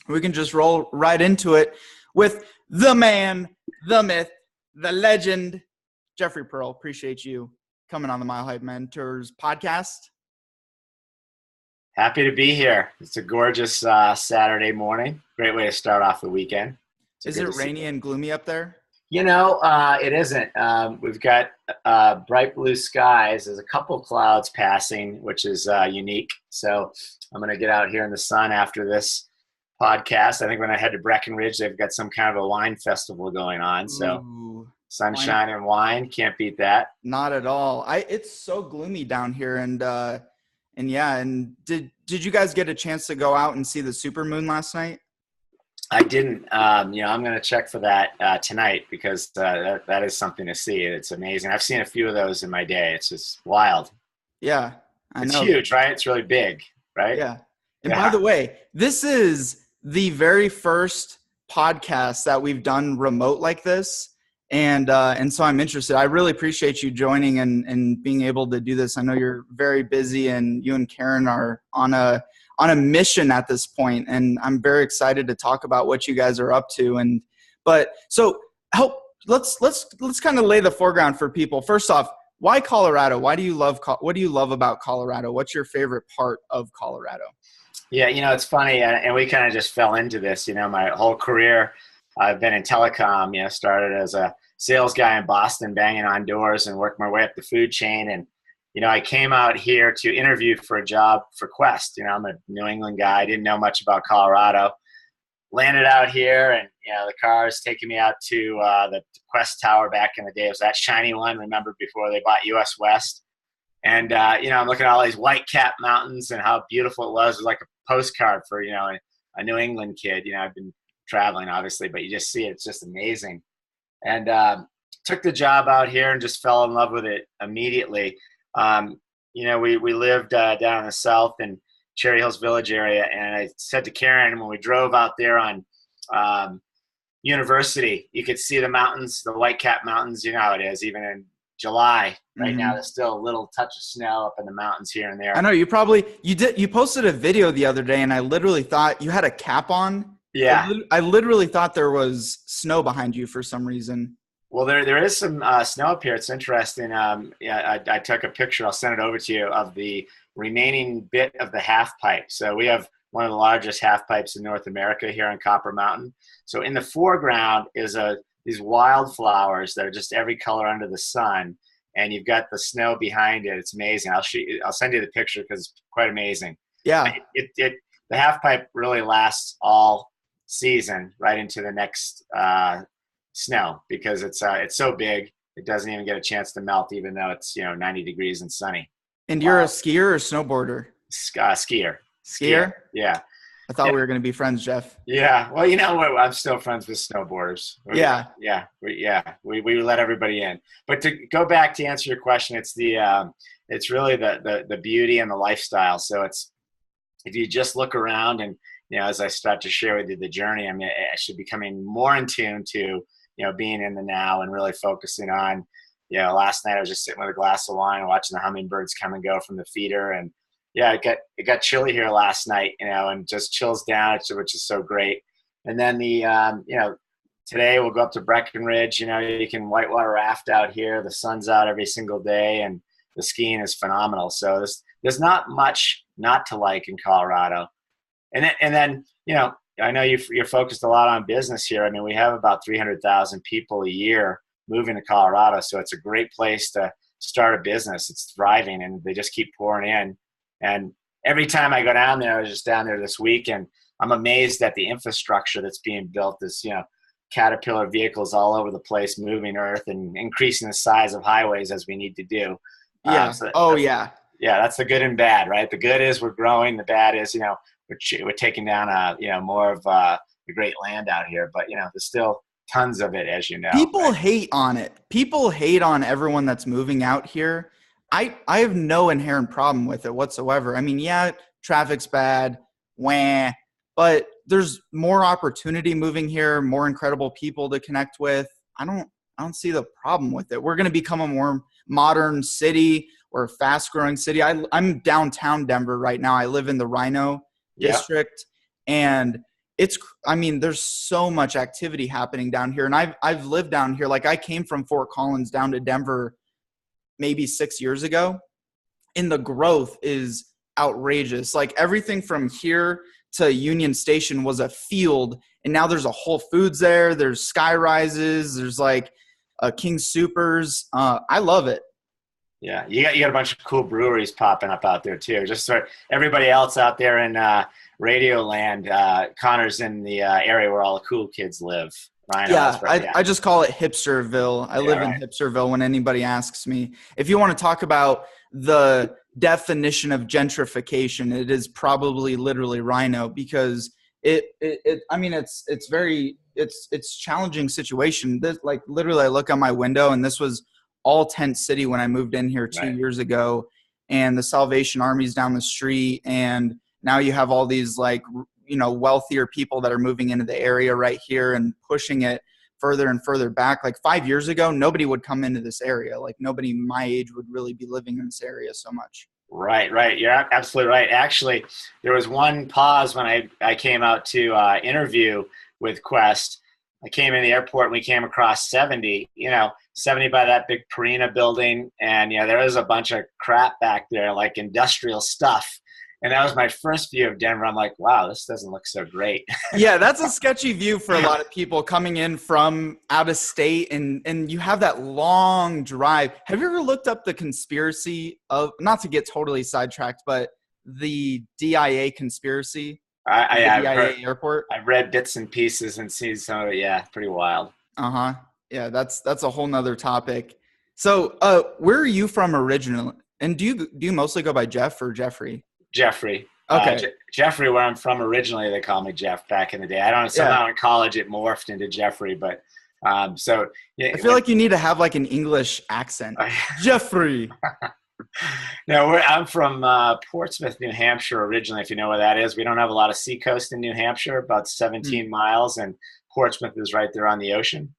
We can just roll right into it with the man, the myth, the legend, Jeffrey Pearl. Appreciate you coming on the Mile High Mentors podcast. Happy to be here. It's a gorgeous Saturday morning. Great way to start off the weekend. Is it rainy and gloomy up there? You know, it isn't. We've got bright blue skies. There's a couple clouds passing, which is unique. So I'm going to get out here in the sun after this podcast. I think when I head to Breckenridge, they've got some kind of a wine festival going on. So sunshine and wine, can't beat that. Not at all. It's so gloomy down here, and did you guys get a chance to go out and see the supermoon last night? I didn't. I'm going to check for that tonight because that is something to see. It's amazing. I've seen a few of those in my day. It's just wild. Yeah, I know. It's huge, right? It's really big, right? Yeah. And by the way, this is the very first podcast that we've done remote like this. And so I'm interested. I really appreciate you joining and being able to do this. I know you're very busy, and you and Karen are on a mission at this point, and I'm very excited to talk about what you guys are up to. Let's kind of lay the foreground for people. First off, why Colorado? What do you love about Colorado? What's your favorite part of Colorado? Yeah, it's funny, and we kind of just fell into this. My whole career, I've been in telecom. Started as a sales guy in Boston, banging on doors, and worked my way up the food chain. And I came out here to interview for a job for Quest. I'm a New England guy. I didn't know much about Colorado. Landed out here, and the car's taking me out to the Quest Tower back in the day. It was that shiny one, remember, before they bought US West. And I'm looking at all these white-capped mountains and how beautiful it was. It was like a postcard for a New England kid. I've been traveling, obviously, but you just see it. It's just amazing. And took the job out here and just fell in love with it immediately. We lived down in the south in Cherry Hills Village area, and I said to Karen, when we drove out there on University, you could see the mountains, the white-capped mountains. You know how it is, even in July. Right now, there's still a little touch of snow up in the mountains here and there. I know you posted a video the other day, and I literally thought you had a cap on. Yeah. I literally thought there was snow behind you for some reason. Well, there is some snow up here. It's interesting. I took a picture. I'll send it over to you of the remaining bit of the half pipe. So we have one of the largest half pipes in North America here on Copper Mountain. So in the foreground is these wildflowers that are just every color under the sun, and you've got the snow behind it. It's amazing. I'll send you the picture because it's quite amazing. Yeah. The half pipe really lasts all season right into the next snow because it's so big it doesn't even get a chance to melt, even though it's 90 degrees and sunny. And you're a skier or snowboarder? Skier. Yeah. I thought we were going to be friends, Jeff. Yeah. Well, I'm still friends with snowboarders. We let everybody in. But to go back to answer your question, it's it's really the beauty and the lifestyle. So if you just look around and as I start to share with you the journey, I should be becoming more in tune to being in the now and really focusing on. Last night I was just sitting with a glass of wine, watching the hummingbirds come and go from the feeder, and it got chilly here last night, and just chills down, which is so great. And then today we'll go up to Breckenridge. You can whitewater raft out here. The sun's out every single day, and the skiing is phenomenal. So there's not much not to like in Colorado. And then I know you're focused a lot on business here. We have about 300,000 people a year moving to Colorado, so it's a great place to start a business. It's thriving, and they just keep pouring in. And every time I go down there, I was just down there this week, and I'm amazed at the infrastructure that's being built. This, Caterpillar vehicles all over the place, moving earth and increasing the size of highways as we need to do. Yeah. Yeah, that's the good and bad, right? The good is we're growing. The bad is, we're taking down more of the great land out here. But, there's still tons of it, as you know. People hate on it. People hate on everyone that's moving out here. I have no inherent problem with it whatsoever. Traffic's bad, but there's more opportunity moving here, more incredible people to connect with. I don't see the problem with it. We're going to become a more modern city or a fast-growing city. I'm downtown Denver right now. I live in the Rhino district, and I mean, there's so much activity happening down here. And I've lived down here. Like I came from Fort Collins down to Denver maybe 6 years ago, and the growth is outrageous. Like everything from here to Union Station was a field, and now there's a Whole Foods there. There's Sky Rises. There's like King Supers. I love it. Yeah, you got a bunch of cool breweries popping up out there too. Just so everybody else out there in Radio Land, Connor's in the area where all the cool kids live. Rhino, Yeah, I just call it Hipsterville. I live in Hipsterville when anybody asks me. If you want to talk about the definition of gentrification, it is probably literally Rhino, because I mean, it's challenging situation. This, like literally I look out my window and this was all tent city when I moved in here 2 years ago, and the Salvation Army's down the street, and now you have all these like, you know, wealthier people that are moving into the area right here and pushing it further and further back. Like 5 years ago, nobody would come into this area. Like nobody my age would really be living in this area so much. Right. You're absolutely right. Actually, there was one pause when I came out to interview with Quest. I came in the airport and we came across 70 by that big Purina building. And, there was a bunch of crap back there, like industrial stuff. And that was my first view of Denver. I'm like, wow, this doesn't look so great. Yeah, that's a sketchy view for a lot of people coming in from out of state, and you have that long drive. Have you ever looked up the conspiracy of, not to get totally sidetracked, but the DIA conspiracy? DIA airport? I've read bits and pieces and seen some of it. Yeah, pretty wild. Uh-huh. Yeah, that's a whole nother topic. So where are you from originally? And do you mostly go by Jeff or Jeffrey? Jeffrey. Okay. Jeffrey, where I'm from originally, they call me Jeff back in the day. I don't know, somehow in college it morphed into Jeffrey, but so. Yeah, I feel like you need to have like an English accent. Jeffrey. No, I'm from Portsmouth, New Hampshire originally, if you know where that is. We don't have a lot of seacoast in New Hampshire, about 17 miles, and Portsmouth is right there on the ocean.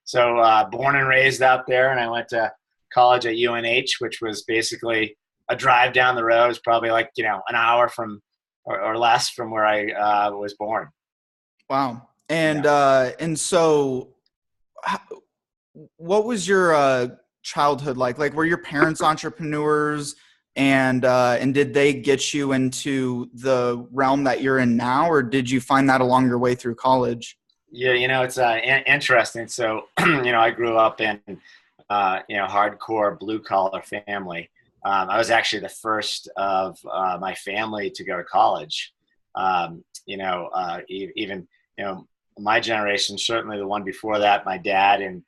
So born and raised out there, and I went to college at UNH, which was basically a drive down the road. Is probably like, an hour from or less from where I was born. Wow. And so what was your childhood like? Like, were your parents entrepreneurs, and did they get you into the realm that you're in now, or did you find that along your way through college? Yeah, it's interesting. So, I grew up in hardcore blue collar family. I was actually the first of my family to go to college. Even my generation, certainly the one before that, my dad and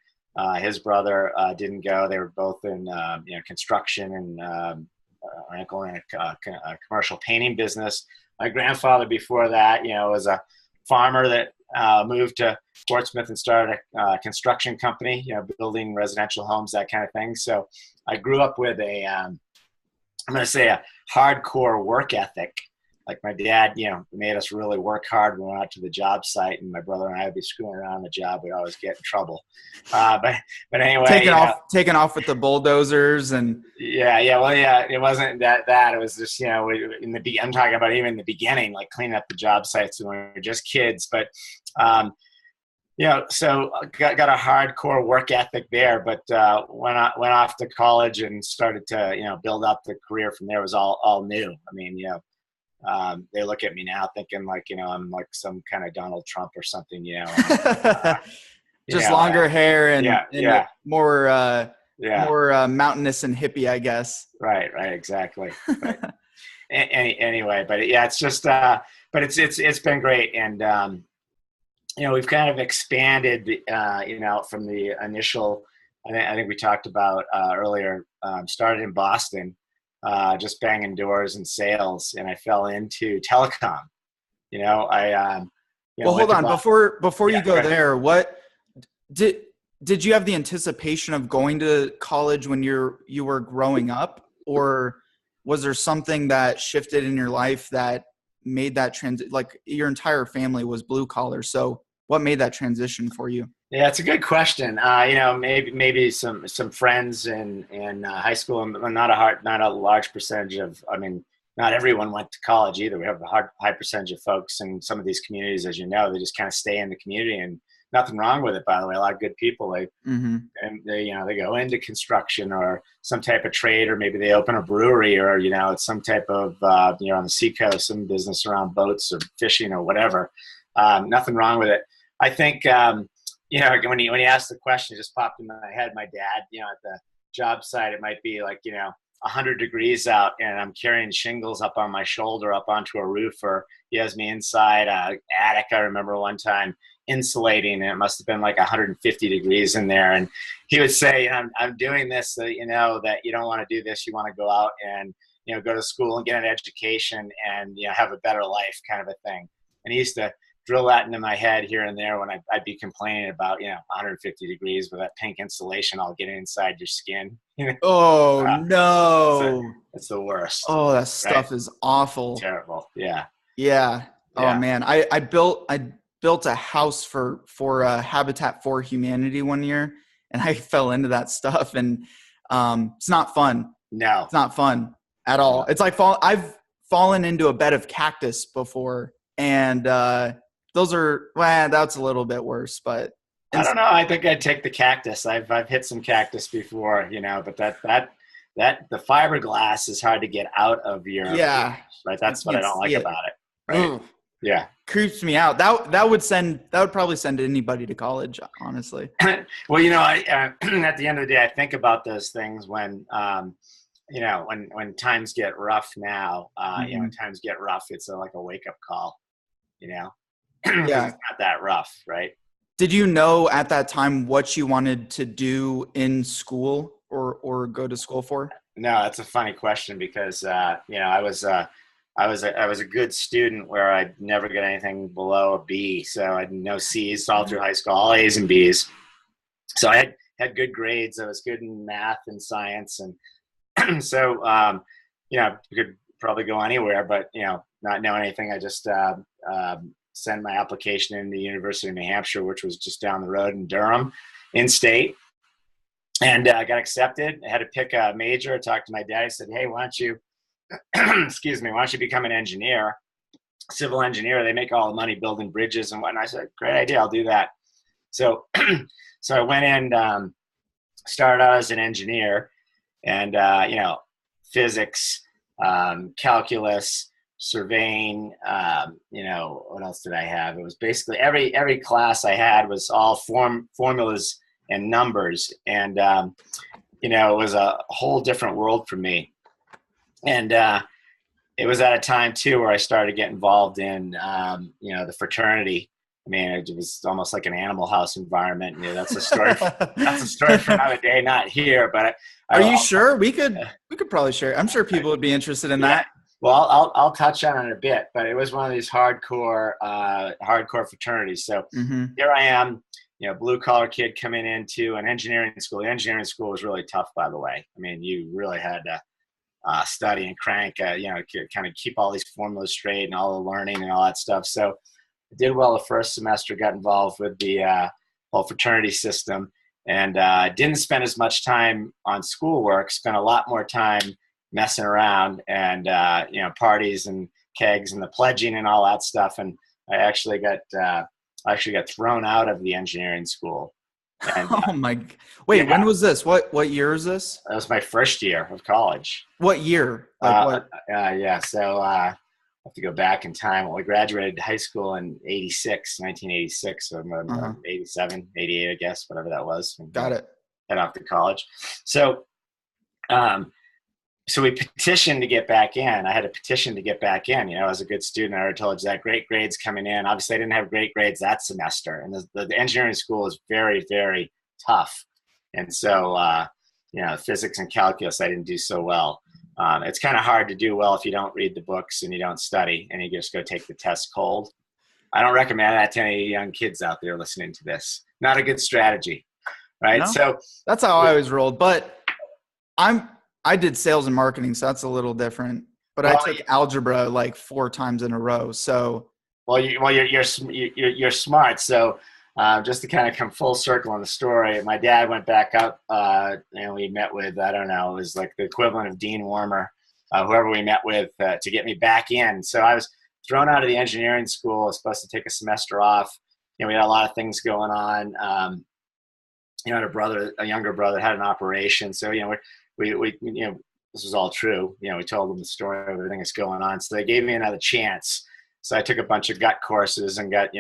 his brother didn't go. They were both in construction and uncle in a commercial painting business. My grandfather before that, was a farmer that moved to Portsmouth and started a construction company, building residential homes, that kind of thing. So I grew up with I'm going to say a hardcore work ethic. Like my dad, made us really work hard when we went out to the job site, and my brother and I would be screwing around on the job. We'd always get in trouble. But anyway, taking off with the bulldozers and. It wasn't that. It was just, I'm talking about even in the beginning, like cleaning up the job sites when we were just kids. But, so got a hardcore work ethic there, but went off to college and started to, build up the career from there. It was all new. I mean, they look at me now thinking like, I'm like some kind of Donald Trump or something, just longer hair and more mountainous and hippie, I guess. Right. Exactly. Right. Anyway, but yeah, it's just, but it's been great. And, we've kind of expanded, from the initial, I think we talked about earlier, started in Boston, just banging doors and sales, and I fell into telecom. Hold on, before you go there, what did you have the anticipation of going to college when you were growing up, or was there something that shifted in your life that made that transition? Like your entire family was blue collar, so what made that transition for you? Yeah, it's a good question. Maybe some friends in high school, and not a large percentage of. I mean, not everyone went to college either. We have a high percentage of folks in some of these communities, as you know, they just kind of stay in the community, and nothing wrong with it, by the way. A lot of good people, and they go into construction or some type of trade, or maybe they open a brewery, or, it's some type of, on the seacoast, some business around boats or fishing or whatever. Nothing wrong with it. I think, when you asked the question, it just popped in my head. My dad, at the job site, it might be like, 100 degrees out, and I'm carrying shingles up on my shoulder up onto a roof, or he has me inside attic. I remember one time insulating, and it must have been like 150 degrees in there. And he would say, I'm doing this so that you don't want to do this. You want to go out and, go to school and get an education and, have a better life, kind of a thing. And he used to drill that into my head here and there when I'd be complaining about, 150 degrees with that pink insulation all getting inside your skin. Oh, no. It's the worst. Oh, that stuff is awful. Terrible. Yeah. Yeah. Oh, man. I built a house for Habitat for Humanity one year, and I fell into that stuff, and it's not fun. No. It's not fun at all. It's like I've fallen into a bed of cactus before, and that's a little bit worse, but I don't know. I think I'd take the cactus. I've hit some cactus before, but that the fiberglass is hard to get out of your right. That's what I don't like about it. Right. Ooh. Yeah. Creeps me out. That would probably send anybody to college, honestly. Well, I at the end of the day, I think about those things when when times get rough now, when times get rough, it's like a wake up call, Yeah. It's not that rough, right? Did you know at that time what you wanted to do in school or go to school for? No, that's a funny question because, I was a good student where I'd never get anything below a B. So I had no C's all through high school, all A's and B's. So I had good grades. I was good in math and science. And so, you could probably go anywhere, but, not know anything. I just sent my application in the University of New Hampshire, which was just down the road in Durham, in state. And I got accepted. I had to pick a major. I talked to my dad. I said, hey, why don't you become an engineer, civil engineer? They make all the money building bridges and whatnot. I said, great idea. I'll do that. So, so I went in, started out as an engineer, and, physics, calculus, surveying, what else did I have? It was basically every class I had was all formulas and numbers. And, it was a whole different world for me. And it was at a time too where I started to get involved in, the fraternity. I mean, it was almost like an Animal House environment. That's a story. That's a story for another day, not here. But are you sure we could probably share? I'm sure people would be interested in that. Well, I'll touch on it a bit, but it was one of these hardcore fraternities. So here I am, blue collar kid coming into an engineering school. The engineering school was really tough, by the way. I mean, you really had to study and crank, kind of keep all these formulas straight and all the learning and all that stuff. So I did well the first semester, got involved with the whole fraternity system, and didn't spend as much time on schoolwork, spent a lot more time messing around and, parties and kegs and the pledging and all that stuff. And I actually got thrown out of the engineering school. And, oh my! Wait, when was this? What year is this? That was my first year of college. What year? What? So I have to go back in time. Well, I graduated high school in 1986. So I'm 87, 88, I guess, whatever that was. Got it. Head off to college. So, so we petitioned to get back in. I had a petition to get back in. As a good student, I already told you that great grades coming in. Obviously, I didn't have great grades that semester. And the engineering school is very, very tough. And so, physics and calculus, I didn't do so well. It's kind of hard to do well if you don't read the books and you don't study and you just go take the test cold. I don't recommend that to any young kids out there listening to this. Not a good strategy, right? No, so that's how I always rolled. But I did sales and marketing, so that's a little different. But I took algebra like 4 times in a row. So you're smart. So just to kind of come full circle on the story, my dad went back up and we met with, I don't know, it was like the equivalent of Dean Wormer whoever we met with to get me back in. So I was thrown out of the engineering school. I was supposed to take a semester off. We had a lot of things going on. I had a younger brother had an operation. So, we this was all true. We told them the story of everything that's going on. So they gave me another chance. So I took a bunch of gut courses and got,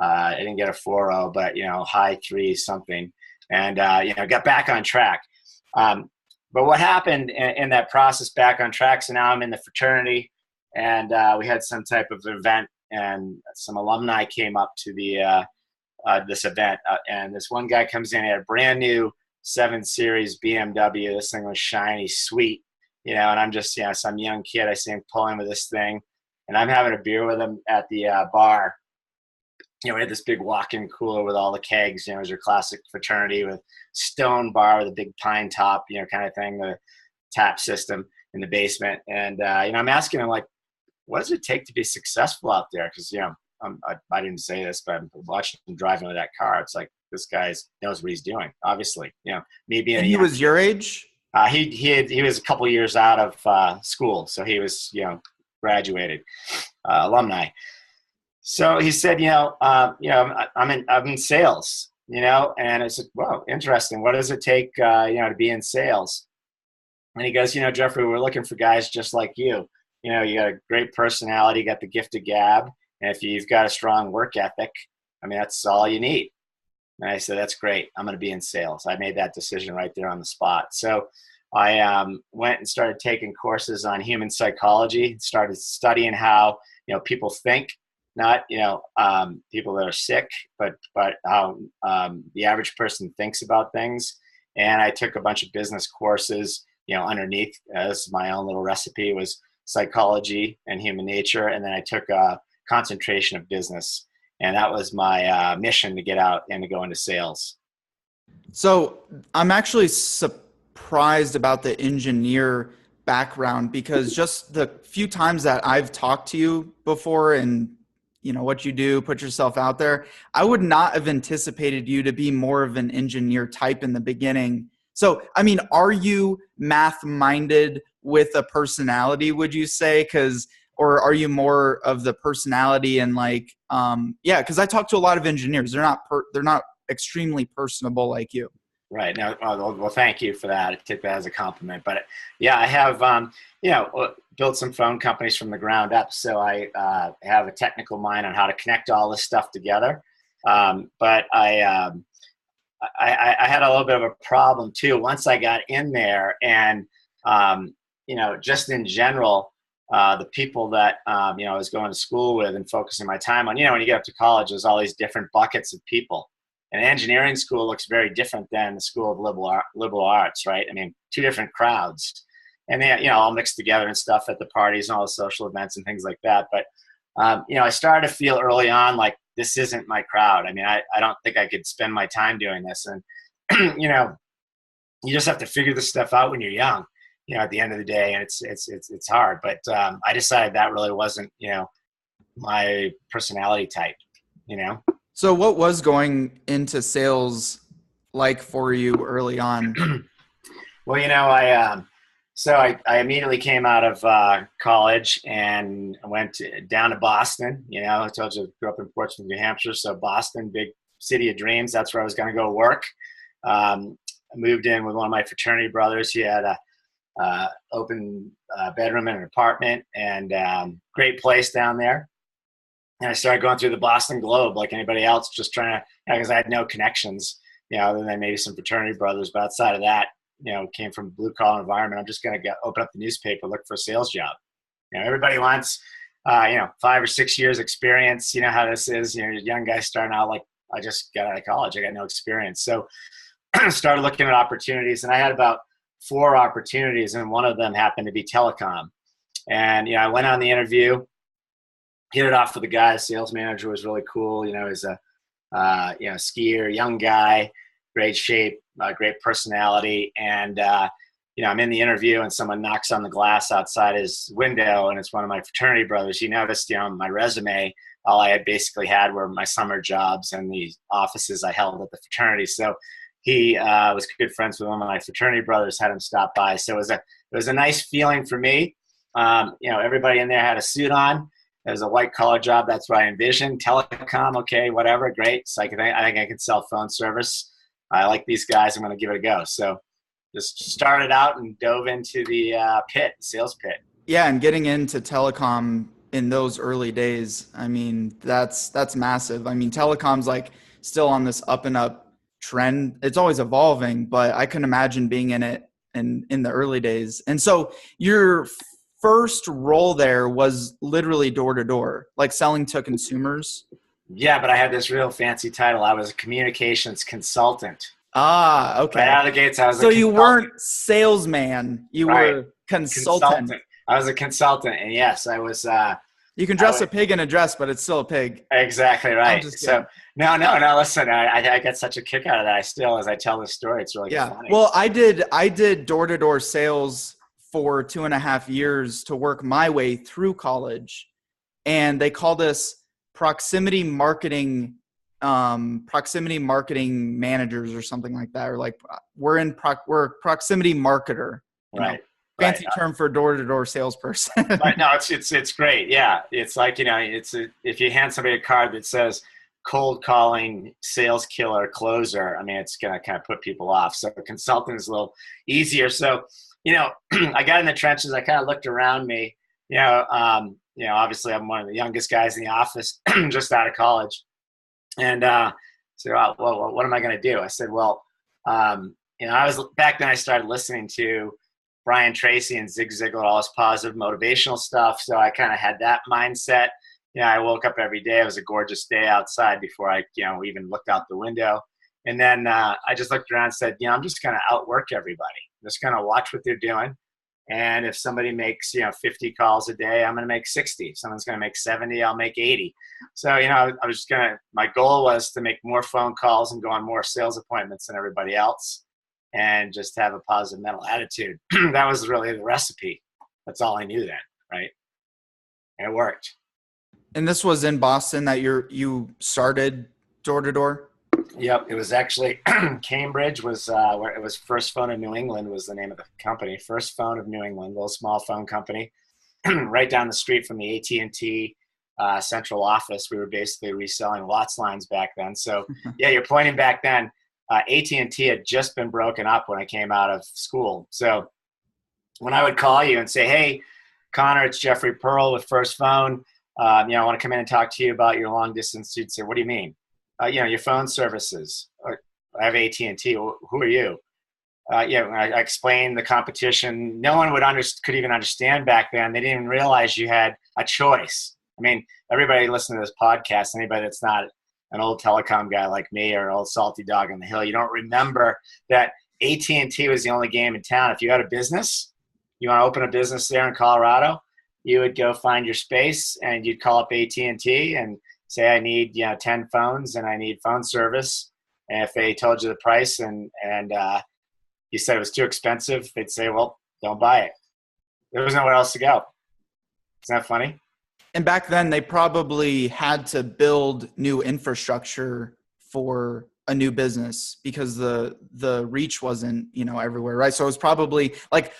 I didn't get a 4.0, but, high 3 something, and, got back on track. But what happened in that process, back on track, so now I'm in the fraternity, and we had some type of event, and some alumni came up to the this event, and this one guy comes in, he had a brand new 7 Series BMW. This thing was shiny, sweet, and I'm just, some young kid. I see him pulling with this thing, and I'm having a beer with him at the bar. We had this big walk-in cooler with all the kegs. It was your classic fraternity with stone bar with a big pine top, kind of thing, the tap system in the basement. And, I'm asking him, like, what does it take to be successful out there? Because, I didn't say this, but I'm watching him driving with that car. It's like, this guy knows what he's doing, obviously. Me being and he was your age? He was a couple years out of school. So he was, graduated, alumni. So he said, I'm in sales, and I said, wow, interesting. What does it take, to be in sales? And he goes, Jeffrey, we're looking for guys just like you. You got a great personality, you got the gift of gab. And if you've got a strong work ethic, that's all you need. And I said, that's great. I'm going to be in sales. I made that decision right there on the spot. So I went and started taking courses on human psychology, started studying how, people think. Not, people that are sick, but how the average person thinks about things. And I took a bunch of business courses, underneath, this is my own little recipe, was psychology and human nature. And then I took a concentration of business. And that was my mission, to get out and to go into sales. So I'm actually surprised about the engineer background, because just the few times that I've talked to you before and what you do, put yourself out there, I would not have anticipated you to be more of an engineer type in the beginning. So, are you math-minded with a personality, would you say? Or are you more of the personality and because I talk to a lot of engineers. They're not extremely personable like you. Right. Now, well, thank you for that. I take that as a compliment. But yeah, I have, built some phone companies from the ground up. So I have a technical mind on how to connect all this stuff together. But I had a little bit of a problem too once I got in there, and just in general, the people that I was going to school with and focusing my time on. When you get up to college, there's all these different buckets of people. And engineering school looks very different than the School of Liberal Arts, right? 2 different crowds. And they, all mixed together and stuff at the parties and all the social events and things like that. But, I started to feel early on like this isn't my crowd. I don't think I could spend my time doing this. And, you just have to figure this stuff out when you're young, at the end of the day. And it's hard. But I decided that really wasn't, my personality type, So what was going into sales like for you early on? Well, I immediately came out of college and went down to Boston. I told you I grew up in Portsmouth, New Hampshire. So Boston, big city of dreams. That's where I was going to go work. I moved in with one of my fraternity brothers. He had a open bedroom in an apartment, and great place down there. And I started going through the Boston Globe like anybody else, just trying to, because I had no connections, other than maybe some fraternity brothers. But outside of that, came from a blue collar environment. I'm just going to open up the newspaper, look for a sales job. Everybody wants, 5 or 6 years experience. You know how this is. You're a young guy starting out, like, I just got out of college. I got no experience. So started looking at opportunities, and I had about 4 opportunities, and one of them happened to be telecom. And, I went on the interview, hit it off with the guy. The sales manager was really cool. He's a, skier, young guy, great shape, great personality. And, I'm in the interview, and someone knocks on the glass outside his window, and it's one of my fraternity brothers. He noticed, my resume, all I had basically had were my summer jobs and the offices I held at the fraternity. So he was good friends with one of my fraternity brothers, had him stop by. So it was a nice feeling for me. Everybody in there had a suit on. It was a white collar job. That's what I envisioned. Telecom, okay, whatever, great. So I think I can sell phone service. I like these guys. I'm going to give it a go. So just started out and dove into the sales pit. Yeah, and getting into telecom in those early days, I mean, that's massive. I mean, telecom's like still on this up and up trend. It's always evolving, but I can imagine being in it in the early days. And so your first role there was literally door to door, like selling to consumers. Yeah, but I had this real fancy title. I was a communications consultant. Ah, okay. Right out of the gates, I was so you weren't salesman, you were consultant. I was a consultant, and yes, I was. You can dress a pig in a dress, but it's still a pig. Exactly right. So no. Listen, I get such a kick out of that. As I tell this story, it's really funny. Well, I did door-to-door sales for 2.5 years to work my way through college, and they called us proximity marketing managers or something like that, or like we're a proximity marketer. Right. Fancy term for door-to-door salesperson. Right. No, it's great. Yeah. It's like, if you hand somebody a card that says cold calling, sales killer, closer, I mean, it's going to kind of put people off. So consulting is a little easier. So, I got in the trenches. I kind of looked around me, obviously I'm one of the youngest guys in the office, just out of college. And said, well, what am I going to do? I said, well, I was back then I started listening to Brian Tracy and Ziglar, all this positive motivational stuff. So I kind of had that mindset. I woke up every day. It was a gorgeous day outside before I, even looked out the window. And then I just looked around and said, I'm just going to outwork everybody. I'm just going to watch what they're doing. And if somebody makes, 50 calls a day, I'm going to make 60. If someone's going to make 70, I'll make 80. So, I was just my goal was to make more phone calls and go on more sales appointments than everybody else, and just have a positive mental attitude. That was really the recipe. That's all I knew then, right? And it worked. And this was in Boston that you started door to door? Yep, it was actually Cambridge was where it was. First Phone of New England was the name of the company. First Phone of New England, little small phone company, right down the street from the AT&T central office. We were basically reselling Watts lines back then. So yeah, you're pointing back then. AT&T had just been broken up when I came out of school. So when I would call you and say, "Hey, Connor, it's Jeffrey Pearl with First Phone. I want to come in and talk to you about your long distance," you'd say, "What do you mean?" Your phone services. I have AT&T. Who are you? I explained the competition. No one could even understand back then. They didn't even realize you had a choice. I mean, everybody listening to this podcast, anybody that's not an old telecom guy like me or an old salty dog on the hill, you don't remember that AT&T was the only game in town. If you had a business, you want to open a business there in Colorado, you would go find your space and you'd call up AT&T and say, "I need 10 phones and I need phone service." And if they told you the price and you said it was too expensive, they'd say, "Well, don't buy it." There was nowhere else to go. Isn't that funny? And back then they probably had to build new infrastructure for a new business because the reach wasn't, everywhere, right? So it was probably like,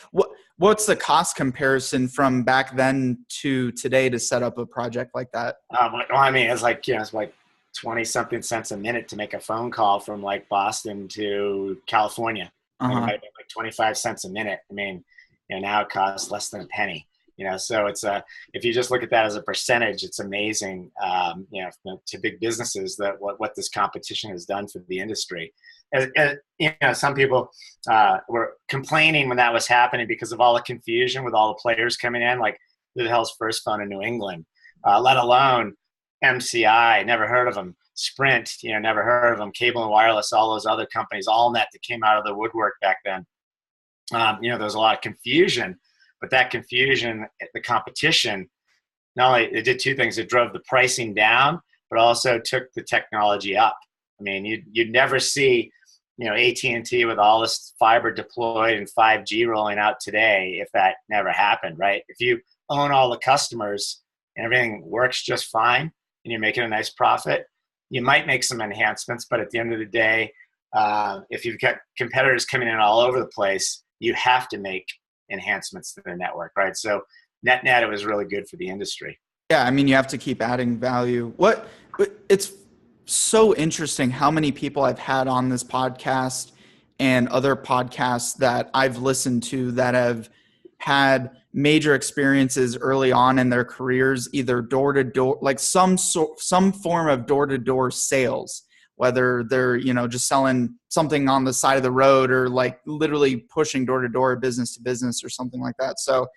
what's the cost comparison from back then to today to set up a project like that? It's like, it's like 20 something cents a minute to make a phone call from like Boston to California. It might have been like 25 cents a minute. I mean, now it costs less than a penny. So it's if you just look at that as a percentage, it's amazing. To big businesses that what this competition has done for the industry. Some people were complaining when that was happening because of all the confusion with all the players coming in. Like, who the hell's First Phone in New England? Let alone MCI, never heard of them. Sprint, never heard of them. Cable and Wireless, all those other companies, AllNet that came out of the woodwork back then. There was a lot of confusion. But that confusion, the competition, not only it did two things: it drove the pricing down, but also took the technology up. I mean, you'd never see, AT&T with all this fiber deployed and 5G rolling out today if that never happened, right? If you own all the customers and everything works just fine and you're making a nice profit, you might make some enhancements, but at the end of the day, if you've got competitors coming in all over the place, you have to make enhancements to the network, right? So net, it was really good for the industry. Yeah, I mean, you have to keep adding value. It's so interesting how many people I've had on this podcast and other podcasts that I've listened to that have had major experiences early on in their careers, either door to door, like some form of door to door sales, whether they're, just selling something on the side of the road or like literally pushing door to door, business to business or something like that. So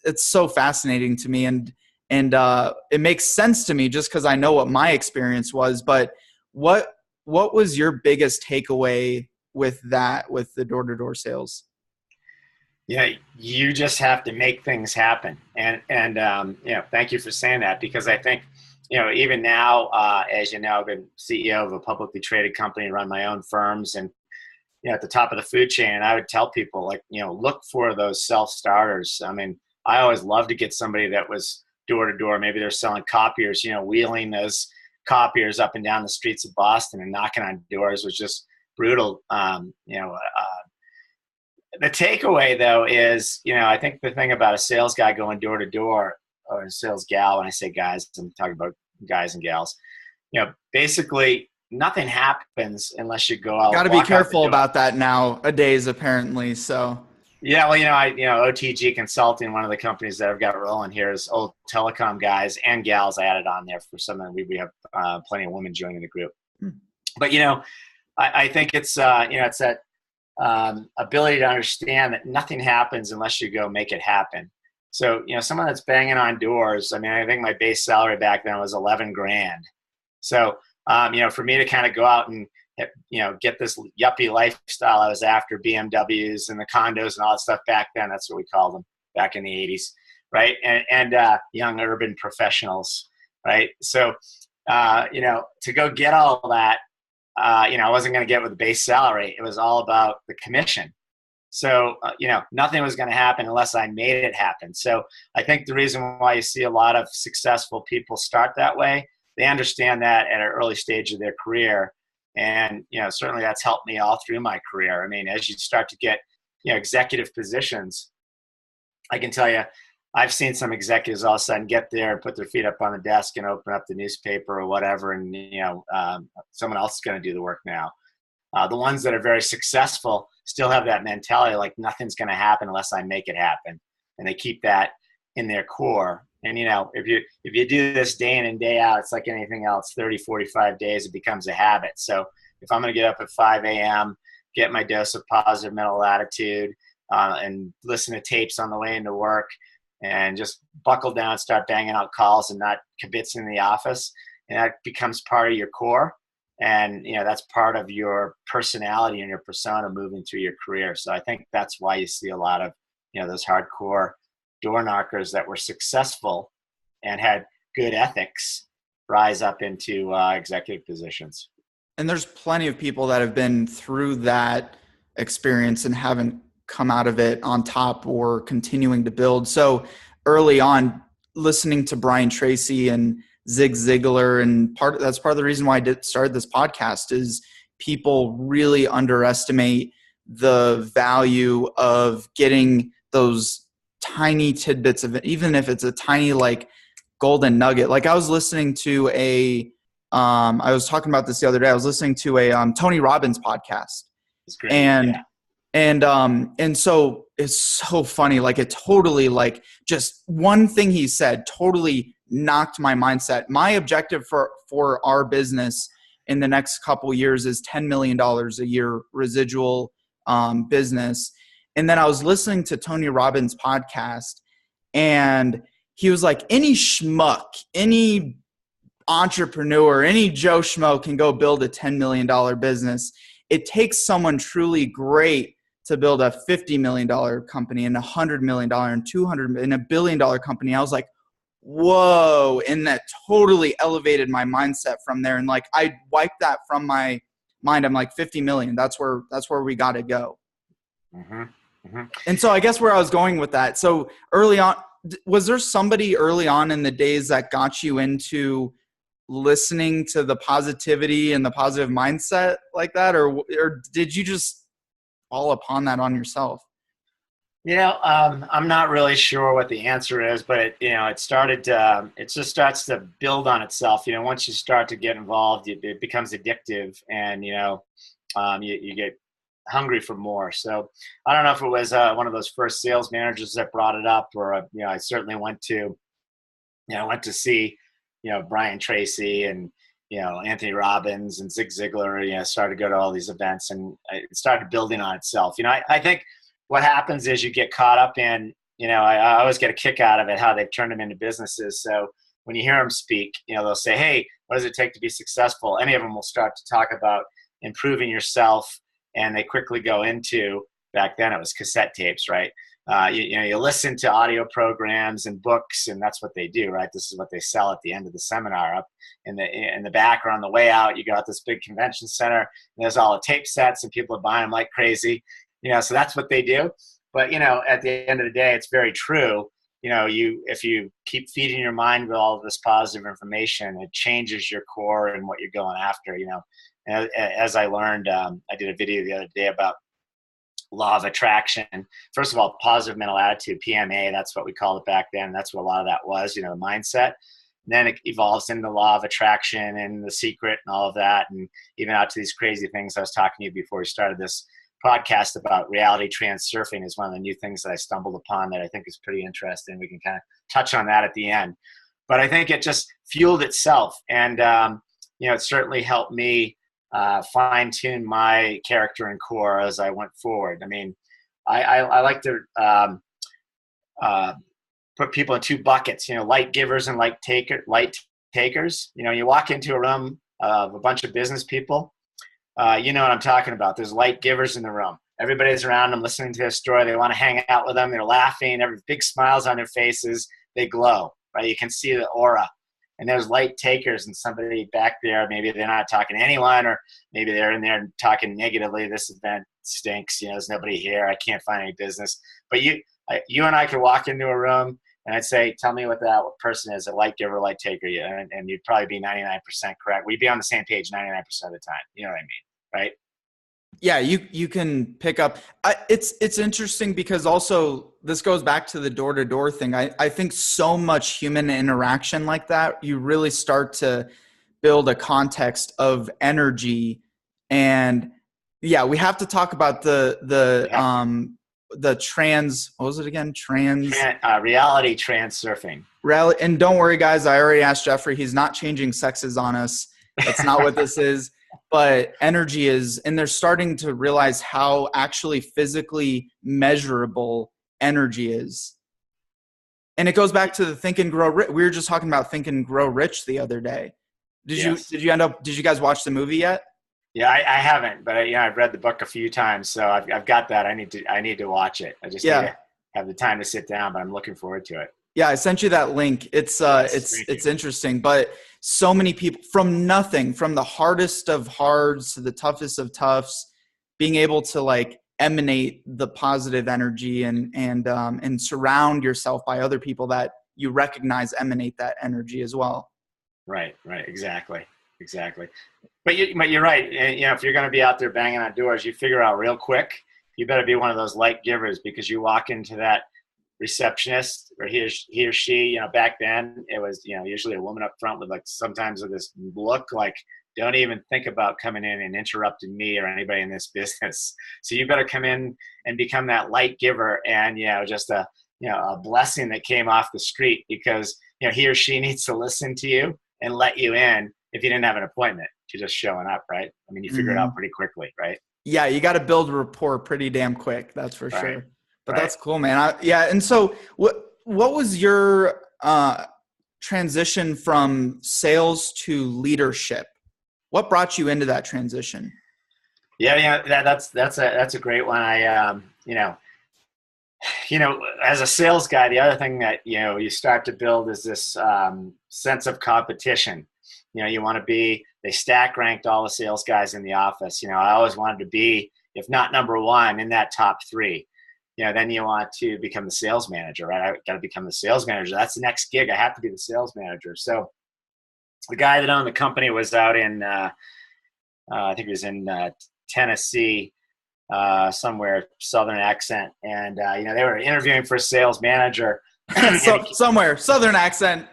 it's so fascinating to me. And it makes sense to me just because I know what my experience was. But what was your biggest takeaway with the door-to-door sales? Yeah, you just have to make things happen. And thank you for saying that, because I think, even now, as you know, I've been CEO of a publicly traded company and run my own firms, and at the top of the food chain. And I would tell people, like, look for those self-starters. I mean, I always loved to get somebody that was door to door. Maybe they're selling copiers, wheeling those copiers up and down the streets of Boston and knocking on doors was just brutal. The takeaway, though, is, I think the thing about a sales guy going door to door, or a sales gal, when I say guys, I'm talking about guys and gals, basically nothing happens unless you go out. Got to be careful about that nowadays, apparently. So. Yeah, well, OTG Consulting, one of the companies that I've got rolling here, is Old Telecom Guys and gals. I added on there for some, and we have plenty of women joining the group. But I think it's it's that ability to understand that nothing happens unless you go make it happen. So someone that's banging on doors. I mean, I think my base salary back then was $11,000. So for me to kind of go out and get this yuppie lifestyle I was after, BMWs and the condos and all that stuff back then. That's what we called them back in the 80s, right? And young urban professionals, right? So, to go get all that, I wasn't going to get with the base salary. It was all about the commission. So, nothing was going to happen unless I made it happen. So I think the reason why you see a lot of successful people start that way, they understand that at an early stage of their career. And, certainly that's helped me all through my career. I mean, as you start to get, executive positions, I can tell you, I've seen some executives all of a sudden get there and put their feet up on the desk and open up the newspaper or whatever. And, someone else is going to do the work now. The ones that are very successful still have that mentality, like nothing's going to happen unless I make it happen. And they keep that in their core. And, if you do this day in and day out, it's like anything else, 30, 45 days, it becomes a habit. So if I'm going to get up at 5 a.m., get my dose of positive mental attitude, and listen to tapes on the way into work, and just buckle down, start banging out calls and not kibitzing in the office, and that becomes part of your core. And, that's part of your personality and your persona moving through your career. So I think that's why you see a lot of, those hardcore door knockers that were successful and had good ethics rise up into executive positions. And there's plenty of people that have been through that experience and haven't come out of it on top or continuing to build. So early on, listening to Brian Tracy and Ziglar, and that's part of the reason why I started this podcast, is people really underestimate the value of getting those tiny tidbits of it, even if it's a tiny like golden nugget. Like I was listening to I was talking about this the other day. I was listening to a Tony Robbins podcast. It's great. And so it's so funny. Like it totally, like just one thing he said totally knocked my mindset. My objective for our business in the next couple years is $10 million a year residual business. And then I was listening to Tony Robbins' podcast, and he was like, any schmuck, any entrepreneur, any Joe Schmo can go build a $10 million business. It takes someone truly great to build a $50 million company and $100 million and $200 million and $1 billion company. I was like, whoa. And that totally elevated my mindset from there. And like, I wiped that from my mind. I'm like, 50 million. That's where we got to go. Mm-hmm. Mm-hmm. And so I guess where I was going with that. So early on, was there somebody early on in the days that got you into listening to the positivity and the positive mindset like that, or did you just fall upon that on yourself? I'm not really sure what the answer is, but it just starts to build on itself. Once you start to get involved, it becomes addictive, and you get hungry for more. So I don't know if it was one of those first sales managers that brought it up, or I certainly went to see Brian Tracy and Anthony Robbins and Zig Ziglar. Started to go to all these events, and it started building on itself. I think what happens is you get caught up in, I always get a kick out of it, how they've turned them into businesses. So when you hear them speak, they'll say, hey, what does it take to be successful? Any of them will start to talk about improving yourself. And they quickly go into, back then it was cassette tapes, right? You listen to audio programs and books, and that's what they do, right? This is what they sell at the end of the seminar. Up in the back or on the way out, you got this big convention center, and there's all the tape sets, and people are buying them like crazy. So that's what they do. But, at the end of the day, it's very true. If you keep feeding your mind with all of this positive information, it changes your core and what you're going after. As I learned, I did a video the other day about law of attraction. First of all, positive mental attitude, PMA, that's what we called it back then. That's what a lot of that was, the mindset. And then it evolves into the law of attraction and the secret and all of that. And even out to these crazy things I was talking to you before we started this podcast about reality transurfing is one of the new things that I stumbled upon that I think is pretty interesting. We can kind of touch on that at the end. But I think it just fueled itself. And, it certainly helped me fine-tune my character and core as I went forward. I mean, I like to put people in two buckets, light givers and light takers. You walk into a room of a bunch of business people, you know what I'm talking about. There's light givers in the room. Everybody's around them listening to their story. They want to hang out with them. They're laughing. Every big smiles on their faces. They glow, right? You can see the aura. And there's light takers, and somebody back there, maybe they're not talking to anyone, or maybe they're in there talking negatively. This event stinks. There's nobody here. I can't find any business. But you and I could walk into a room, and I'd say, tell me what that person is, a light giver, light taker. And you'd probably be 99% correct. We'd be on the same page 99% of the time. You know what I mean? Right? Yeah, you can pick up. It's interesting because also this goes back to the door-to-door thing. I think so much human interaction like that, you really start to build a context of energy. And yeah, we have to talk about the trans, what was it again? Reality transurfing. And don't worry, guys, I already asked Jeffrey. He's not changing sexes on us. That's not what this is. But energy is, and they're starting to realize how actually physically measurable energy is. And it goes back to the Think and Grow Rich. We were just talking about Think and Grow Rich the other day. Did you guys watch the movie yet? Yeah, I haven't, but I've read the book a few times, so I've got that. I need to watch it. I just need to have the time to sit down, but I'm looking forward to it. Yeah, I sent you that link. It's interesting, but so many people from nothing, from the hardest of hards to the toughest of toughs, being able to emanate the positive energy and surround yourself by other people that you recognize emanate that energy as well. Right, exactly. But you're right. If you're going to be out there banging on doors, you figure out real quick, you better be one of those light givers, because you walk into that receptionist, or he or she, back then it was, usually a woman up front with sometimes with this look like, don't even think about coming in and interrupting me or anybody in this business. So you better come in and become that light giver, and just a blessing that came off the street, because he or she needs to listen to you and let you in if you didn't have an appointment. You're just showing up, right? I mean, you figure it out pretty quickly, right? Yeah, you got to build a rapport pretty damn quick. That's for sure. But right. That's cool, man. And so what was your transition from sales to leadership? What brought you into that transition? Yeah, that's a great one. I as a sales guy, the other thing that you start to build is this sense of competition. You want to be. They stack ranked all the sales guys in the office. I always wanted to be, if not number one, in that top three. Then you want to become the sales manager, right? I got to become the sales manager. That's the next gig. I have to be the sales manager. So The guy that owned the company was out in, I think it was in Tennessee, somewhere, Southern accent. And, they were interviewing for a sales manager. Somewhere, Southern accent.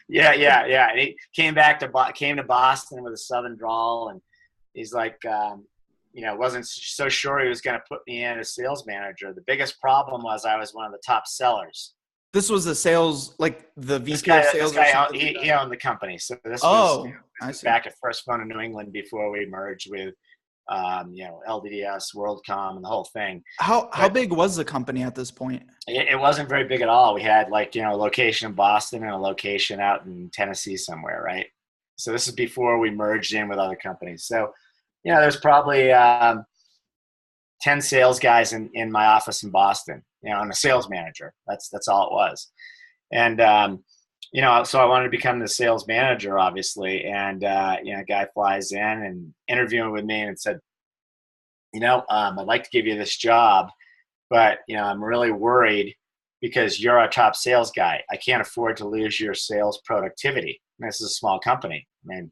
Yeah. And he came to Boston with a Southern drawl. And he's like, wasn't so sure he was going to put me in as sales manager. The biggest problem was I was one of the top sellers. This was the sales, like the VP of sales. He owned the company. So this was back at First Phone in New England before we merged with, LDDS, WorldCom, and the whole thing. How big was the company at this point? It wasn't very big at all. We had a location in Boston and a location out in Tennessee somewhere, right? So this is before we merged in with other companies. So, there's probably 10 sales guys in my office in Boston, and a sales manager. That's all it was. And, so I wanted to become the sales manager, obviously. And, a guy flies in and interviewing with me and said, I'd like to give you this job, but, I'm really worried because you're our top sales guy. I can't afford to lose your sales productivity. And this is a small company. I mean,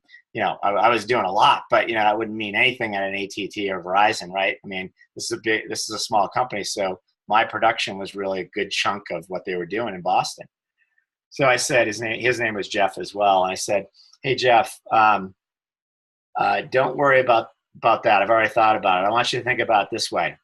I was doing a lot, but, that wouldn't mean anything at an AT&T or Verizon, right? I mean, this is a small company. So my production was really a good chunk of what they were doing in Boston. So I said, his name was Jeff as well. And I said, hey, Jeff, don't worry about that. I've already thought about it. I want you to think about it this way.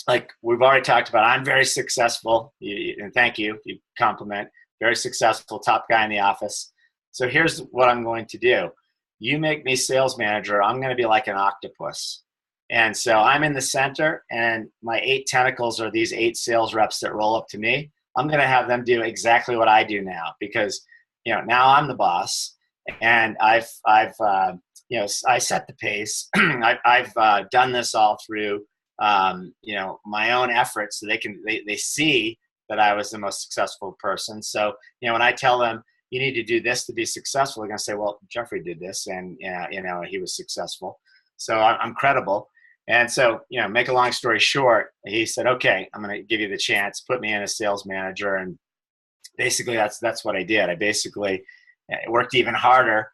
Like we've already talked about, I'm very successful. And thank you. You compliment. Very successful, top guy in the office. So here's what I'm going to do. You make me sales manager. I'm going to be like an octopus. And so I'm in the center, and my 8 tentacles are these 8 sales reps that roll up to me. I'm going to have them do exactly what I do now because, now I'm the boss, and I set the pace. I've done this all through, my own efforts, so they see that I was the most successful person. So, when I tell them you need to do this to be successful, they're going to say, well, Jeffrey did this, and he was successful. So I'm credible. And so, make a long story short, he said, okay, I'm going to give you the chance, put me in as sales manager. And basically that's what I did. I basically worked even harder,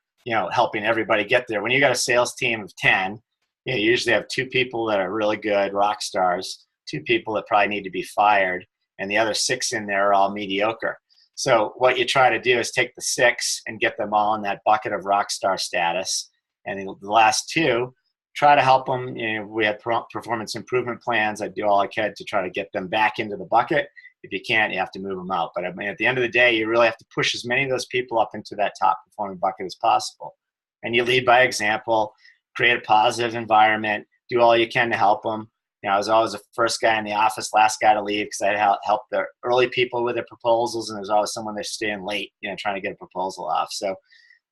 helping everybody get there. When you got a sales team of 10, you usually have 2 people that are really good rock stars, 2 people that probably need to be fired, and the other 6 in there are all mediocre. So what you try to do is take the 6 and get them all in that bucket of rock star status. And the last 2, try to help them. We had performance improvement plans. I do all I could to try to get them back into the bucket. If you can't, you have to move them out. But I mean, at the end of the day, you really have to push as many of those people up into that top performing bucket as possible. And you lead by example, create a positive environment, do all you can to help them. I was always the first guy in the office, last guy to leave because I helped the early people with their proposals, and there's always someone that's staying late, trying to get a proposal off. So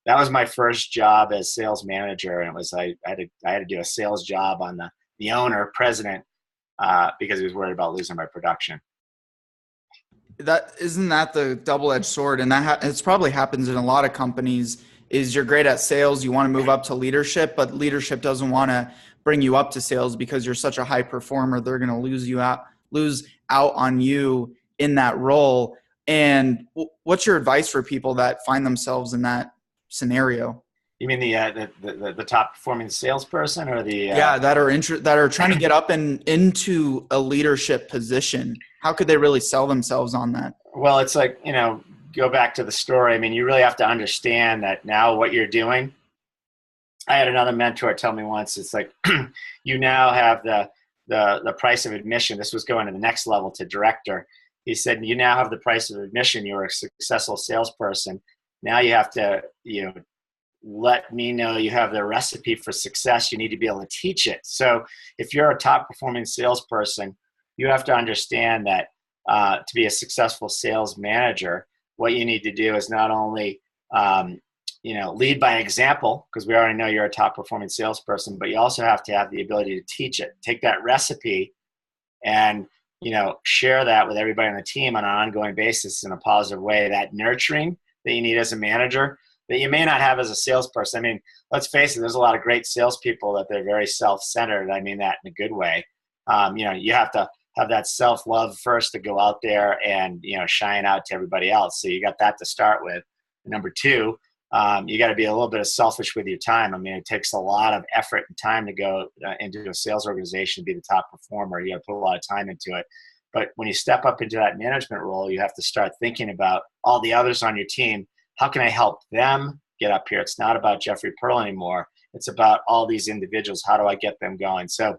that was my first job as sales manager, and it was I had to do a sales job on the owner, president, because he was worried about losing my production. Isn't that the double-edged sword? And it's probably happens in a lot of companies. Is you're great at sales, you want to move up to leadership, but leadership doesn't want to bring you up to sales because you're such a high performer. They're going to lose out on you in that role. And what's your advice for people that find themselves in that scenario? You mean the top performing salesperson, or the that are trying to get up into a leadership position? How could they really sell themselves on that? Well, it's like, go back to the story. I mean, you really have to understand that now what you're doing. I had another mentor tell me once, it's like, you now have the price of admission. This was going to the next level to director. He said, you now have the price of admission. You're a successful salesperson. Now you have to, let me know you have the recipe for success. You need to be able to teach it. So if you're a top performing salesperson, you have to understand that to be a successful sales manager, what you need to do is not only, lead by example, because we already know you're a top performing salesperson, but you also have to have the ability to teach it. Take that recipe and, share that with everybody on the team on an ongoing basis in a positive way. That nurturing that you need as a manager that you may not have as a salesperson. I mean, let's face it, there's a lot of great salespeople that they're very self-centered. I mean that in a good way. You have to have that self-love first to go out there and, shine out to everybody else. So you got that to start with. Number 2, you got to be a little bit of selfish with your time. I mean, it takes a lot of effort and time to go into a sales organization to be the top performer. You got to put a lot of time into it. But when you step up into that management role, you have to start thinking about all the others on your team. How can I help them get up here? It's not about Jeffrey Pearl anymore. It's about all these individuals. How do I get them going? So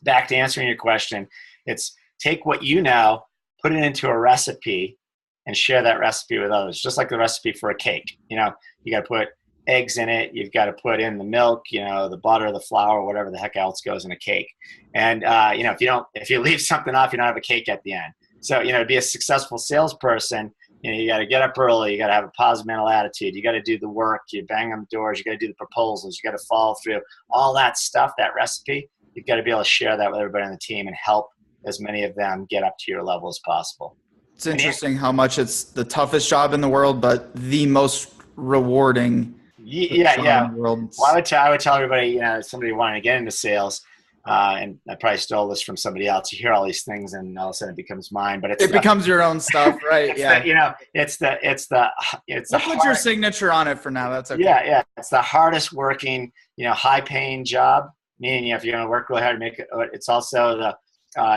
back to answering your question, it's take what you know, put it into a recipe, and share that recipe with others. Just like the recipe for a cake. You know, you got to put eggs in it. You've got to put in the milk, you know, the butter, the flour, whatever the heck else goes in a cake. And, you know, if you leave something off, you don't have a cake at the end. So, you know, to be a successful salesperson, you know, you got to get up early. You got to have a positive mental attitude. You got to do the work. You bang on the doors. You got to do the proposals. You got to follow through all that stuff, that recipe. You've got to be able to share that with everybody on the team and help as many of them get up to your level as possible. It's interesting how much it's the toughest job in the world, but the most rewarding job in the world. Well, I would tell everybody, you know, somebody wanting to get into sales, and I probably stole this from somebody else. You hear all these things, and all of a sudden it becomes mine. But it becomes your own stuff, right? Yeah. You know, it's We'll put your signature on it for now. That's okay. Yeah. It's the hardest working, you know, high paying job. Meaning, you know, if you're going to work really hard to make it, it's also the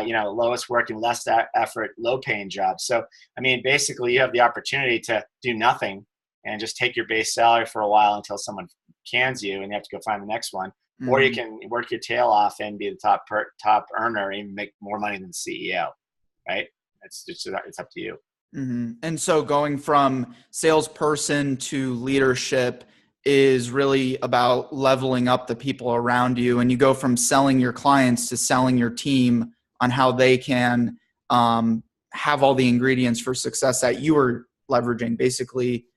you know, lowest working, less effort, low paying job. So, I mean, basically you have the opportunity to do nothing and just take your base salary for a while until someone cans you and you have to go find the next one. Mm-hmm. Or you can work your tail off and be the top earner and even make more money than the CEO, right? It's up to you. Mm-hmm. And so going from salesperson to leadership is really about leveling up the people around you. And you go from selling your clients to selling your team on how they can have all the ingredients for success that you are leveraging, basically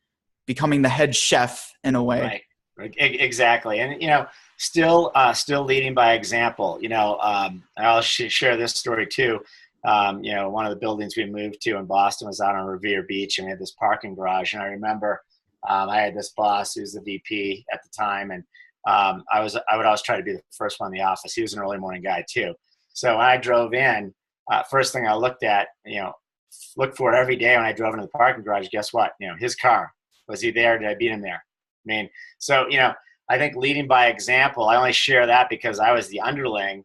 becoming the head chef in a way. Right. Exactly. And, you know, still leading by example. You know, I'll share this story too. You know, one of the buildings we moved to in Boston was out on Revere Beach, and we had this parking garage. And I remember I had this boss who was the VP at the time, and I would always try to be the first one in the office. He was an early morning guy too. So when I drove in, first thing I looked for it every day when I drove into the parking garage. Guess what? You know, his car. Was he there? Did I beat him there? I mean, so, you know, I think leading by example, I only share that because I was the underling,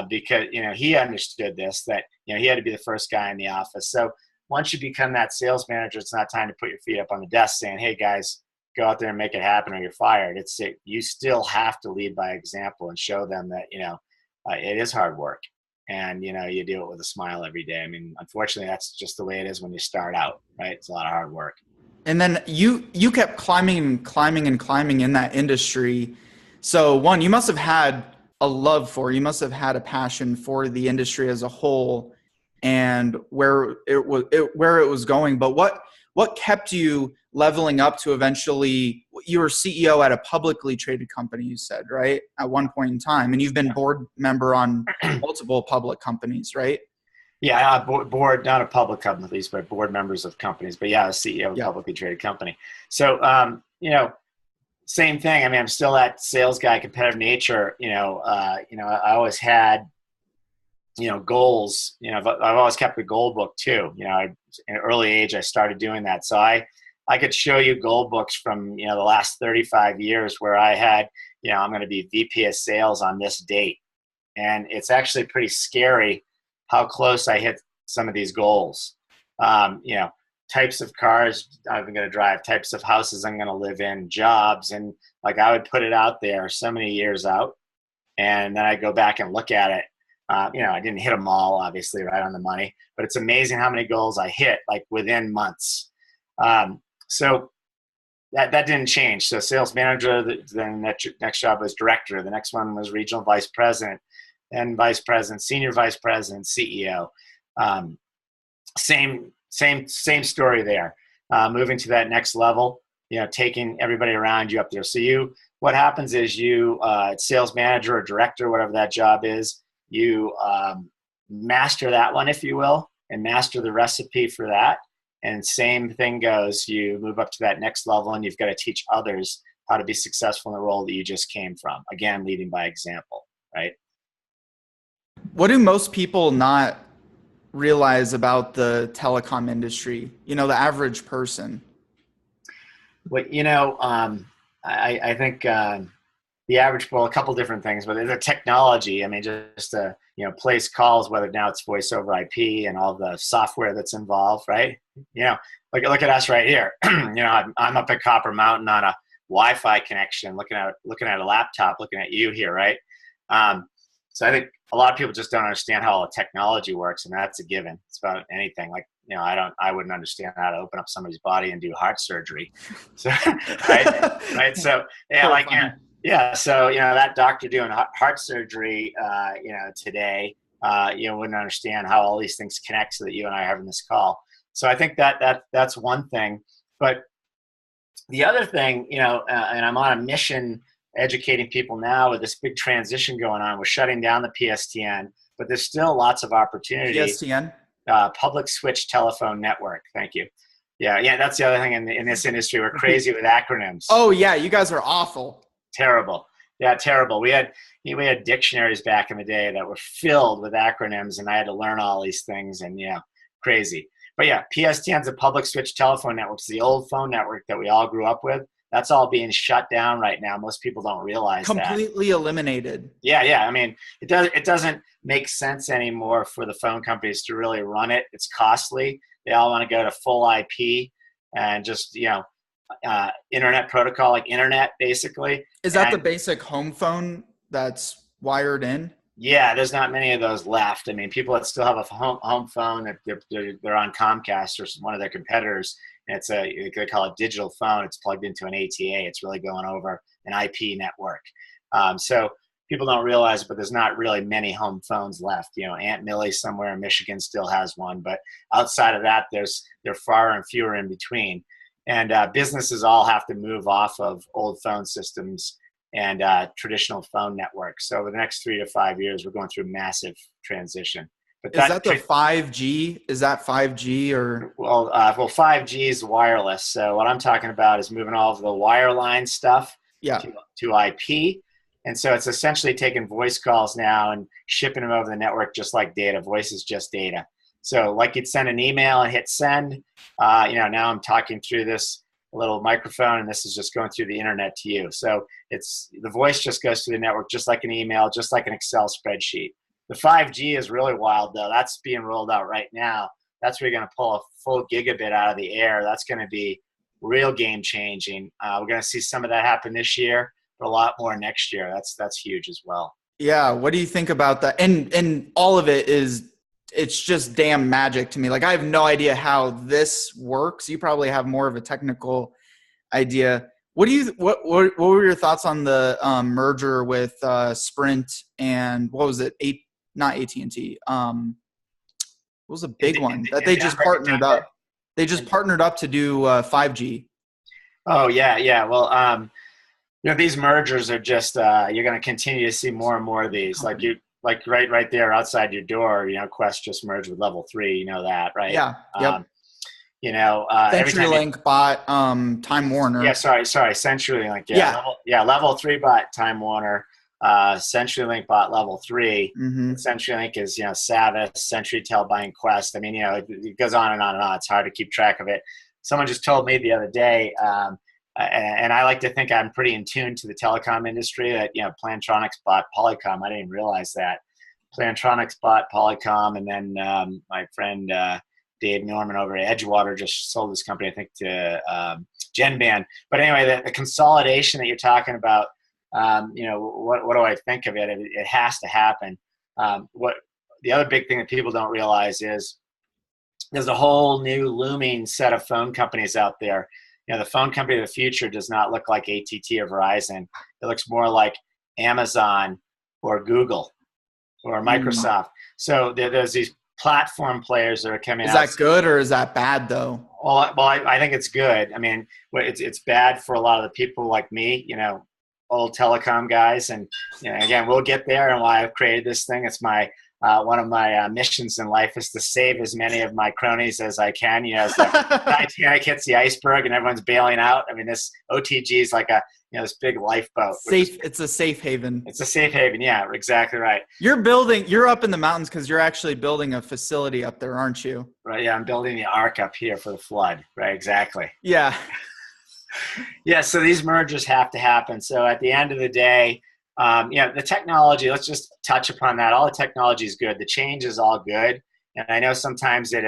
because, you know, he understood this, that, you know, he had to be the first guy in the office. So once you become that sales manager, it's not time to put your feet up on the desk saying, hey guys, go out there and make it happen or you're fired. You still have to lead by example and show them that, you know, it is hard work, and, you know, you do it with a smile every day. I mean, unfortunately, that's just the way it is when you start out, right? It's a lot of hard work. And then you kept climbing in that industry. So one, you must have had you must have had a passion for the industry as a whole and where it was going. But what kept you leveling up to eventually, you were CEO at a publicly traded company, you said, right? At one point in time, and you've been board member on multiple public companies, right? Yeah, board, not a public companies, but board members of companies. But yeah, a CEO of a publicly traded company. So, you know, same thing. I mean, I'm still that sales guy, competitive nature. You know, I always had, you know, goals. You know, I've always kept a goal book too. You know, in an early age, I started doing that. So I could show you goal books from, you know, the last 35 years where I had, you know, I'm going to be VP of sales on this date. And it's actually pretty scary how close I hit some of these goals. You know, types of cars I'm going to drive, types of houses I'm going to live in, jobs. And like, I would put it out there so many years out. And then I go back and look at it. You know, I didn't hit them all, obviously, right on the money, but it's amazing how many goals I hit, like within months. So that didn't change. So sales manager, then next job was director. The next one was regional vice president, and vice president, senior vice president, CEO. Same story there. Moving to that next level, you know, taking everybody around you up there. So what happens is sales manager or director, whatever that job is, you master that one, if you will, and master the recipe for that. And same thing goes, you move up to that next level and you've got to teach others how to be successful in the role that you just came from. Again, leading by example, right? What do most people not realize about the telecom industry? You know, the average person. Well, I think the average, well, a couple different things, but the technology, I mean, just to, place calls, whether now it's voice over IP and all the software that's involved, right? Look at us right here. I'm up at Copper Mountain on a Wi-Fi connection, looking at a laptop, looking at you here, right? So I think a lot of people just don't understand how all the technology works, and that's a given. It's about anything. Like, I wouldn't understand how to open up somebody's body and do heart surgery. So, right. So, yeah. So, that doctor doing heart surgery, today, wouldn't understand how all these things connect so that you and I are having this call. So I think that's one thing. But the other thing, and I'm on a mission educating people now with this big transition going on. We're shutting down the PSTN, but there's still lots of opportunity. PSTN? Public Switch Telephone Network. Thank you. Yeah, that's the other thing in this industry. We're crazy with acronyms. Oh yeah, you guys are awful. Terrible. Yeah, terrible. We had dictionaries back in the day that were filled with acronyms, and I had to learn all these things, and crazy. But yeah, PSTN's a public switch telephone network. It's the old phone network that we all grew up with. That's all being shut down right now. Most people don't realize that. Completely eliminated. Yeah. I mean, it doesn't make sense anymore for the phone companies to really run it. It's costly. They all want to go to full IP and just, internet protocol, like internet, basically. Is that the basic home phone that's wired in? Yeah, there's not many of those left. I mean, people that still have a home phone, they're on Comcast or one of their competitors. And they call it digital phone. It's plugged into an ATA. It's really going over an IP network. So people don't realize it, but there's not really many home phones left. Aunt Millie somewhere in Michigan still has one, but outside of that, they're far and fewer in between. And businesses all have to move off of old phone systems and traditional phone networks. So over the next 3 to 5 years, we're going through a massive transition. But is that the 5G? Is that 5G or? Well, 5G is wireless. So what I'm talking about is moving all of the wireline stuff to IP. And so it's essentially taking voice calls now and shipping them over the network just like data. Voice is just data. So like you'd send an email and hit send. Now I'm talking through this little microphone, and this is just going through the internet to you. So the voice just goes to the network just like an email, just like an Excel spreadsheet. The 5G is really wild, though. That's being rolled out right now. That's where you're going to pull a full gigabit out of the air. That's going to be real game changing. We're going to see some of that happen this year, but a lot more next year. That's huge as well. Yeah. What do you think about that? And all of it's just damn magic to me. Like, I have no idea how this works. You probably have more of a technical idea. What were your thoughts on the merger with Sprint and what was it? Not AT&T. What was a big one that they just partnered up? They just partnered up to do 5G. Oh yeah. Well, these mergers are just you're going to continue to see more and more of these. Like right there outside your door. Quest just merged with Level 3. You know that, right? Yeah. Yep. CenturyLink bought Time Warner. Yeah, sorry, CenturyLink. Yeah. Level 3 bought Time Warner. CenturyLink bought Level 3. Mm-hmm. CenturyLink is Savvis, CenturyTel buying Quest. I mean, it goes on and on and on. It's hard to keep track of it. Someone just told me the other day, and I like to think I'm pretty in tune to the telecom industry, that Plantronics bought Polycom. I didn't even realize that. Plantronics bought Polycom, and then my friend Dave Norman over at Edgewater just sold this company, I think, to Genband. But anyway, the consolidation that you're talking about, what do I think of it? It has to happen. What the other big thing that people don't realize is there's a whole new looming set of phone companies out there. The phone company of the future does not look like AT&T or Verizon. It looks more like Amazon or Google or Microsoft. So there's these platform players that are coming out. Is that good or is that bad though? Well, I think it's good. I mean, it's bad for a lot of the people like me, old telecom guys. And again, we'll get there, and why I've created this thing. It's one of my missions in life is to save as many of my cronies as I can. As the Titanic hits the iceberg and everyone's bailing out. I mean, this OTG is like this big lifeboat. It's a safe haven. It's a safe haven. Yeah, exactly right. You're up in the mountains because you're actually building a facility up there, aren't you? Right. Yeah, I'm building the ark up here for the flood. Right. Exactly. Yeah. Yeah, so these mergers have to happen. So at the end of the day, the technology, let's just touch upon that. All the technology is good. The change is all good. And I know sometimes it,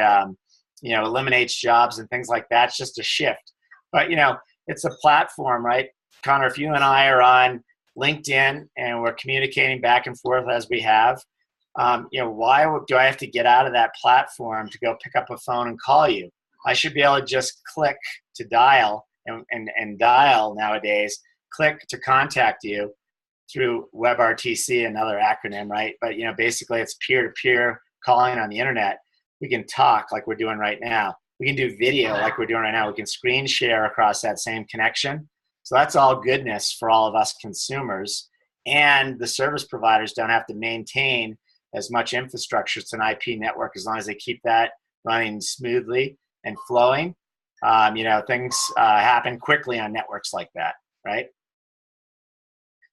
eliminates jobs and things like that. It's just a shift. But, it's a platform, right? Connor, if you and I are on LinkedIn and we're communicating back and forth as we have, why do I have to get out of that platform to go pick up a phone and call you? I should be able to just click to dial and dial nowadays, click to contact you through WebRTC, another acronym, right? But, basically it's peer-to-peer calling on the internet. We can talk like we're doing right now. We can do video like we're doing right now. We can screen share across that same connection. So that's all goodness for all of us consumers. And the service providers don't have to maintain as much infrastructure. It's an IP network as long as they keep that running smoothly and flowing. Things happen quickly on networks like that, right?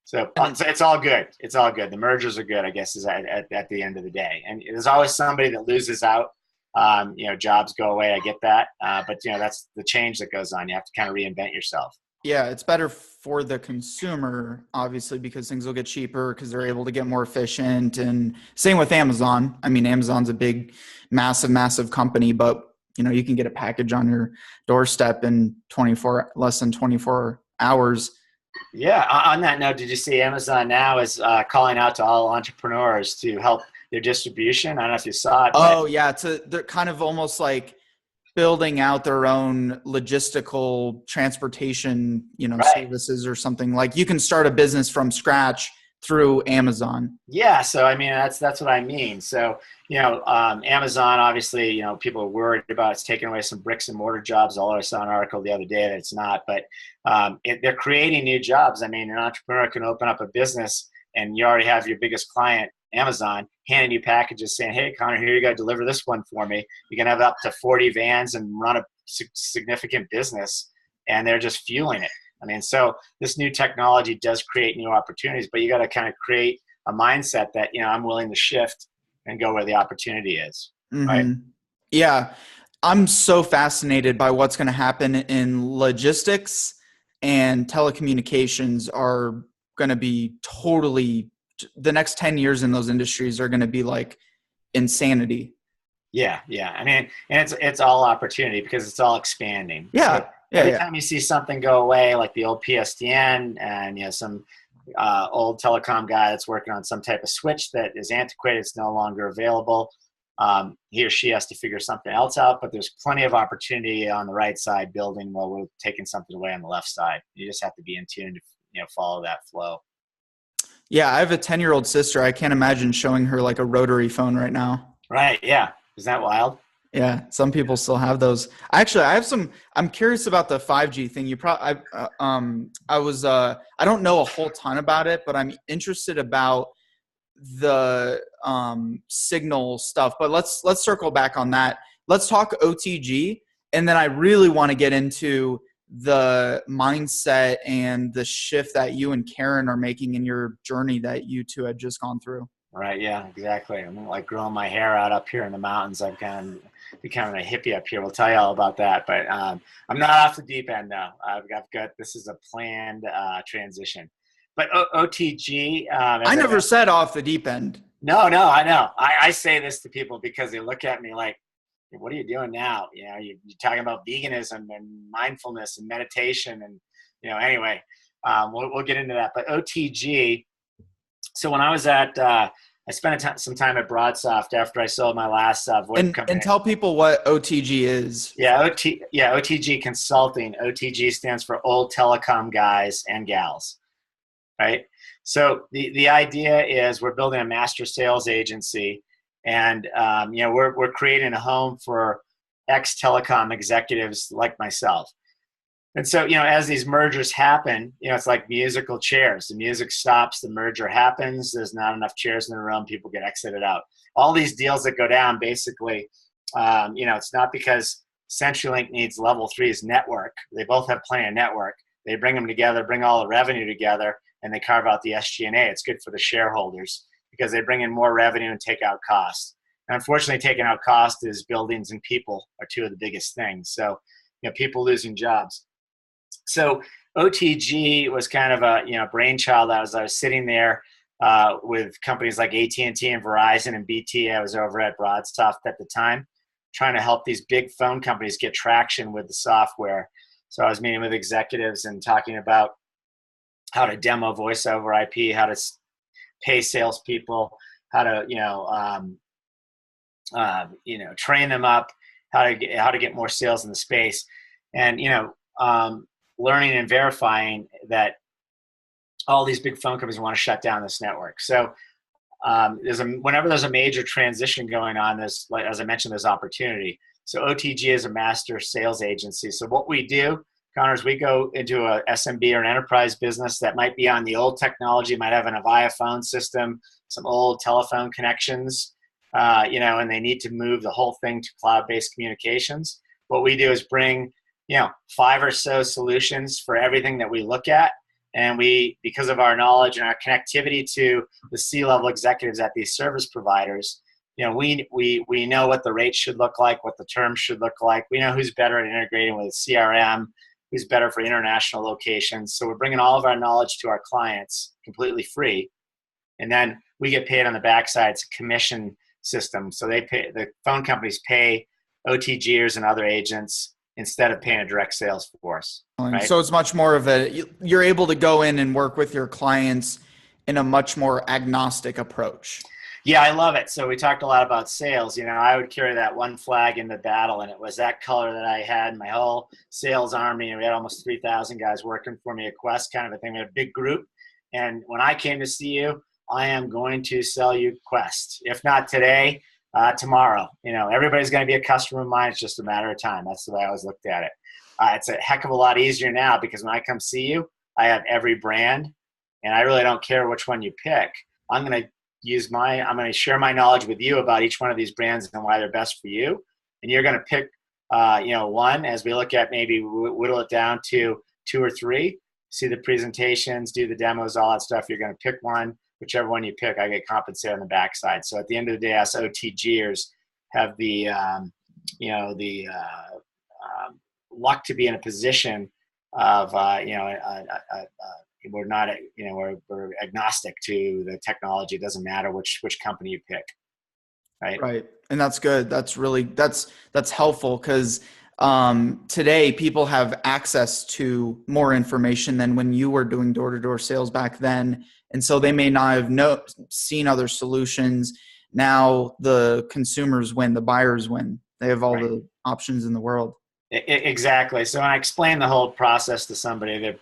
So it's all good. It's all good. The mergers are good, I guess, is at the end of the day. And there's always somebody that loses out. Jobs go away. I get that. But that's the change that goes on. You have to kind of reinvent yourself. Yeah, it's better for the consumer, obviously, because things will get cheaper because they're able to get more efficient. And same with Amazon. I mean, Amazon's a big, massive company, but you can get a package on your doorstep in less than 24 hours. Yeah. On that note, did you see Amazon now is calling out to all entrepreneurs to help their distribution? I don't know if you saw it. Oh, yeah. They're kind of almost like building out their own logistical transportation, right. services or something. Like you can start a business from scratch through Amazon. Yeah. So, I mean, that's what I mean. So, Amazon, obviously, people are worried about it's taking away some bricks and mortar jobs. Although I saw an article the other day that it's not, but they're creating new jobs. I mean, an entrepreneur can open up a business and you already have your biggest client, Amazon, handing you packages saying, hey, Connor, here you go, deliver this one for me. You can have up to 40 vans and run a significant business, and they're just fueling it. I mean, so this new technology does create new opportunities, but you got to kind of create a mindset that, I'm willing to shift and go where the opportunity is. Mm-hmm. Right? Yeah. I'm so fascinated by what's going to happen in logistics, and telecommunications are going to be totally, the next 10 years in those industries are going to be like insanity. Yeah. I mean, and it's all opportunity because it's all expanding. Yeah. So every time you see something go away, like the old PSTN and some old telecom guy that's working on some type of switch that is antiquated, it's no longer available. He or she has to figure something else out, but there's plenty of opportunity on the right side building while we're taking something away on the left side. You just have to be in tune to follow that flow. Yeah, I have a 10-year-old sister. I can't imagine showing her like a rotary phone right now. Right. Yeah. Isn't that wild? Yeah. Some people still have those. Actually, I'm curious about the 5G thing. I don't know a whole ton about it, but I'm interested about the signal stuff. But let's circle back on that. Let's talk OTG. And then I really want to get into the mindset and the shift that you and Karen are making in your journey that you two had just gone through. Right. Yeah, exactly. I'm like growing my hair out up here in the mountains. I've kind of becoming a hippie up here. We'll tell you all about that. But I'm not off the deep end now. This is a planned transition. But OTG. I never said off the deep end. No, I know. I say this to people because they look at me like, what are you doing now? You're talking about veganism and mindfulness and meditation. And, anyway, we'll get into that. But OTG. So when I was I spent some time at Broadsoft after I sold my last VoIP company. And tell people what OTG is. Yeah, OTG Consulting. OTG stands for Old Telecom Guys and Gals, right? So the idea is we're building a master sales agency, and we're creating a home for ex-telecom executives like myself. And so, as these mergers happen, it's like musical chairs. The music stops, the merger happens, there's not enough chairs in the room, people get exited out. All these deals that go down, basically, it's not because CenturyLink needs level 3's network. They both have plenty of network. They bring them together, bring all the revenue together, and they carve out the SG&A. It's good for the shareholders because they bring in more revenue and take out costs. And unfortunately, taking out cost is buildings and people are two of the biggest things. So, people losing jobs. So OTG was kind of a brainchild. I was sitting there with companies like AT&T and Verizon and BT. I was over at Broadsoft at the time, trying to help these big phone companies get traction with the software. So I was meeting with executives and talking about how to demo voice over IP, how to pay salespeople, how to train them up, how to get more sales in the space, and learning and verifying that all these big phone companies want to shut down this network. So whenever there's a major transition going on, there's, like, as I mentioned, there's opportunity. So OTG is a master sales agency. So what we do, Connor, is we go into a SMB or an enterprise business that might be on the old technology, might have an Avaya phone system, some old telephone connections, and they need to move the whole thing to cloud-based communications. What we do is bring 5 or so solutions for everything that we look at. And we, because of our knowledge and our connectivity to the C-level executives at these service providers, we know what the rates should look like, what the terms should look like. We know who's better at integrating with CRM, who's better for international locations. So we're bringing all of our knowledge to our clients completely free. And then we get paid on the backside. It's a commission system. So the phone companies pay OTGers and other agents instead of paying a direct sales force. Right? So it's much more of you're able to go in and work with your clients in a much more agnostic approach. Yeah, I love it. So we talked a lot about sales. I would carry that one flag into battle, and it was that color that I had my whole sales army. And we had almost 3,000 guys working for me at Quest, kind of a thing. We had a big group. And when I came to see you, I am going to sell you Quest. If not today, tomorrow. Everybody's going to be a customer of mine. It's just a matter of time. That's the way I always looked at it. It's a heck of a lot easier now because when I come see you, I have every brand, and I really don't care which one you pick. I'm going to share my knowledge with you about each one of these brands and why they're best for you. And you're going to pick, one, as we look at, maybe whittle it down to 2 or 3, see the presentations, do the demos, all that stuff. You're going to pick one. Whichever one you pick, I get compensated on the backside. So at the end of the day, us OTGers have the luck to be in a position of we're not we're agnostic to the technology. It doesn't matter which company you pick. Right. And that's good. That's really that's helpful because today people have access to more information than when you were doing door-to-door sales back then. And so they may not have seen other solutions. Now the consumers win, the buyers win. They have all the options in the world. Exactly. So when I explain the whole process to somebody, that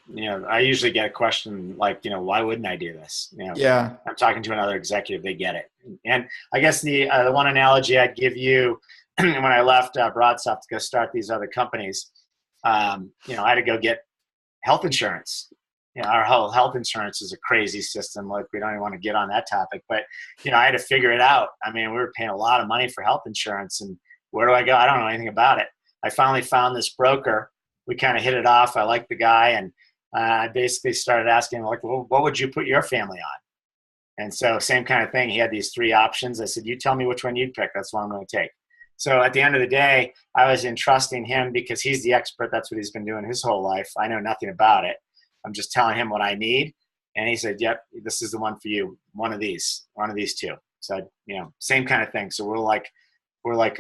I usually get a question like, why wouldn't I do this? Yeah. I'm talking to another executive, they get it. And I guess the one analogy I'd give you when I left Broadsoft to go start these other companies, I had to go get health insurance. Our whole health insurance is a crazy system. Like, we don't even want to get on that topic, but I had to figure it out. I mean, we were paying a lot of money for health insurance, and where do I go? I don't know anything about it. I finally found this broker. We kind of hit it off. I liked the guy, and I basically started asking him, like, well, what would you put your family on? And so same kind of thing. He had these 3 options. I said, you tell me which one you'd pick. That's what I'm going to take. So at the end of the day, I was entrusting him because he's the expert. That's what he's been doing his whole life. I know nothing about it. I'm just telling him what I need. And he said, yep, this is the one for you. One of these 2. So, same kind of thing. So we're like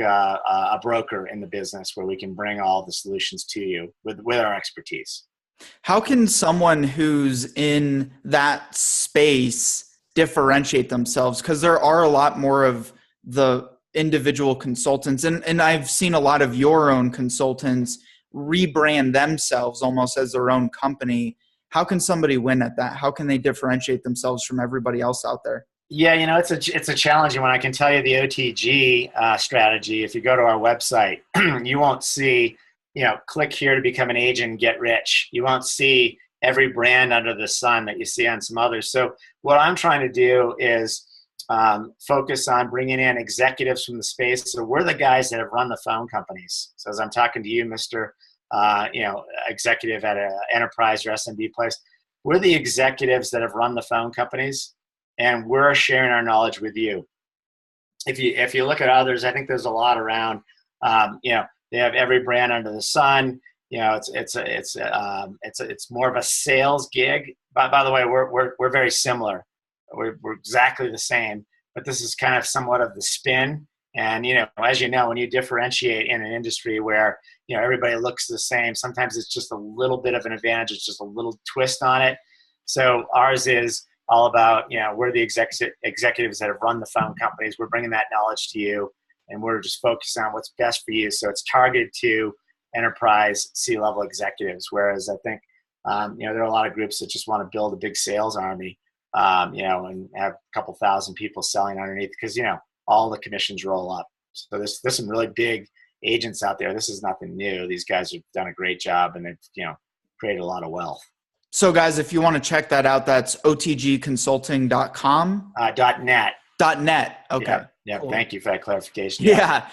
a broker in the business where we can bring all the solutions to you with our expertise. How can someone who's in that space differentiate themselves? Because there are a lot more of the individual consultants, and I've seen a lot of your own consultants rebrand themselves almost as their own company. How can somebody win at that? How can they differentiate themselves from everybody else out there? Yeah, it's a challenging one. I can tell you the OTG strategy. If you go to our website, you won't see, click here to become an agent and get rich. You won't see every brand under the sun that you see on some others. So what I'm trying to do is focus on bringing in executives from the space. So we're the guys that have run the phone companies. So as I'm talking to you, Mr. Executive at an enterprise or SMB place, we're the executives that have run the phone companies, and we're sharing our knowledge with you. If you look at others, I think there's a lot around. They have every brand under the sun. it's more of a sales gig. By the way, we're very similar. We're exactly the same, but this is kind of somewhat of the spin. And, as you know, when you differentiate in an industry where, everybody looks the same, sometimes it's just a little bit of an advantage. It's just a little twist on it. So ours is all about, we're the executives that have run the phone companies. We're bringing that knowledge to you, and we're just focused on what's best for you. So it's targeted to enterprise C-level executives. Whereas I think, there are a lot of groups that just want to build a big sales army, and have a couple thousand people selling underneath, because, all the commissions roll up. So there's some really big agents out there. This is nothing new. These guys have done a great job, and they've, created a lot of wealth. So guys, if you want to check that out, that's otgconsulting.com. .net. .net. Okay. Yeah. Cool. Thank you for that clarification. Yeah.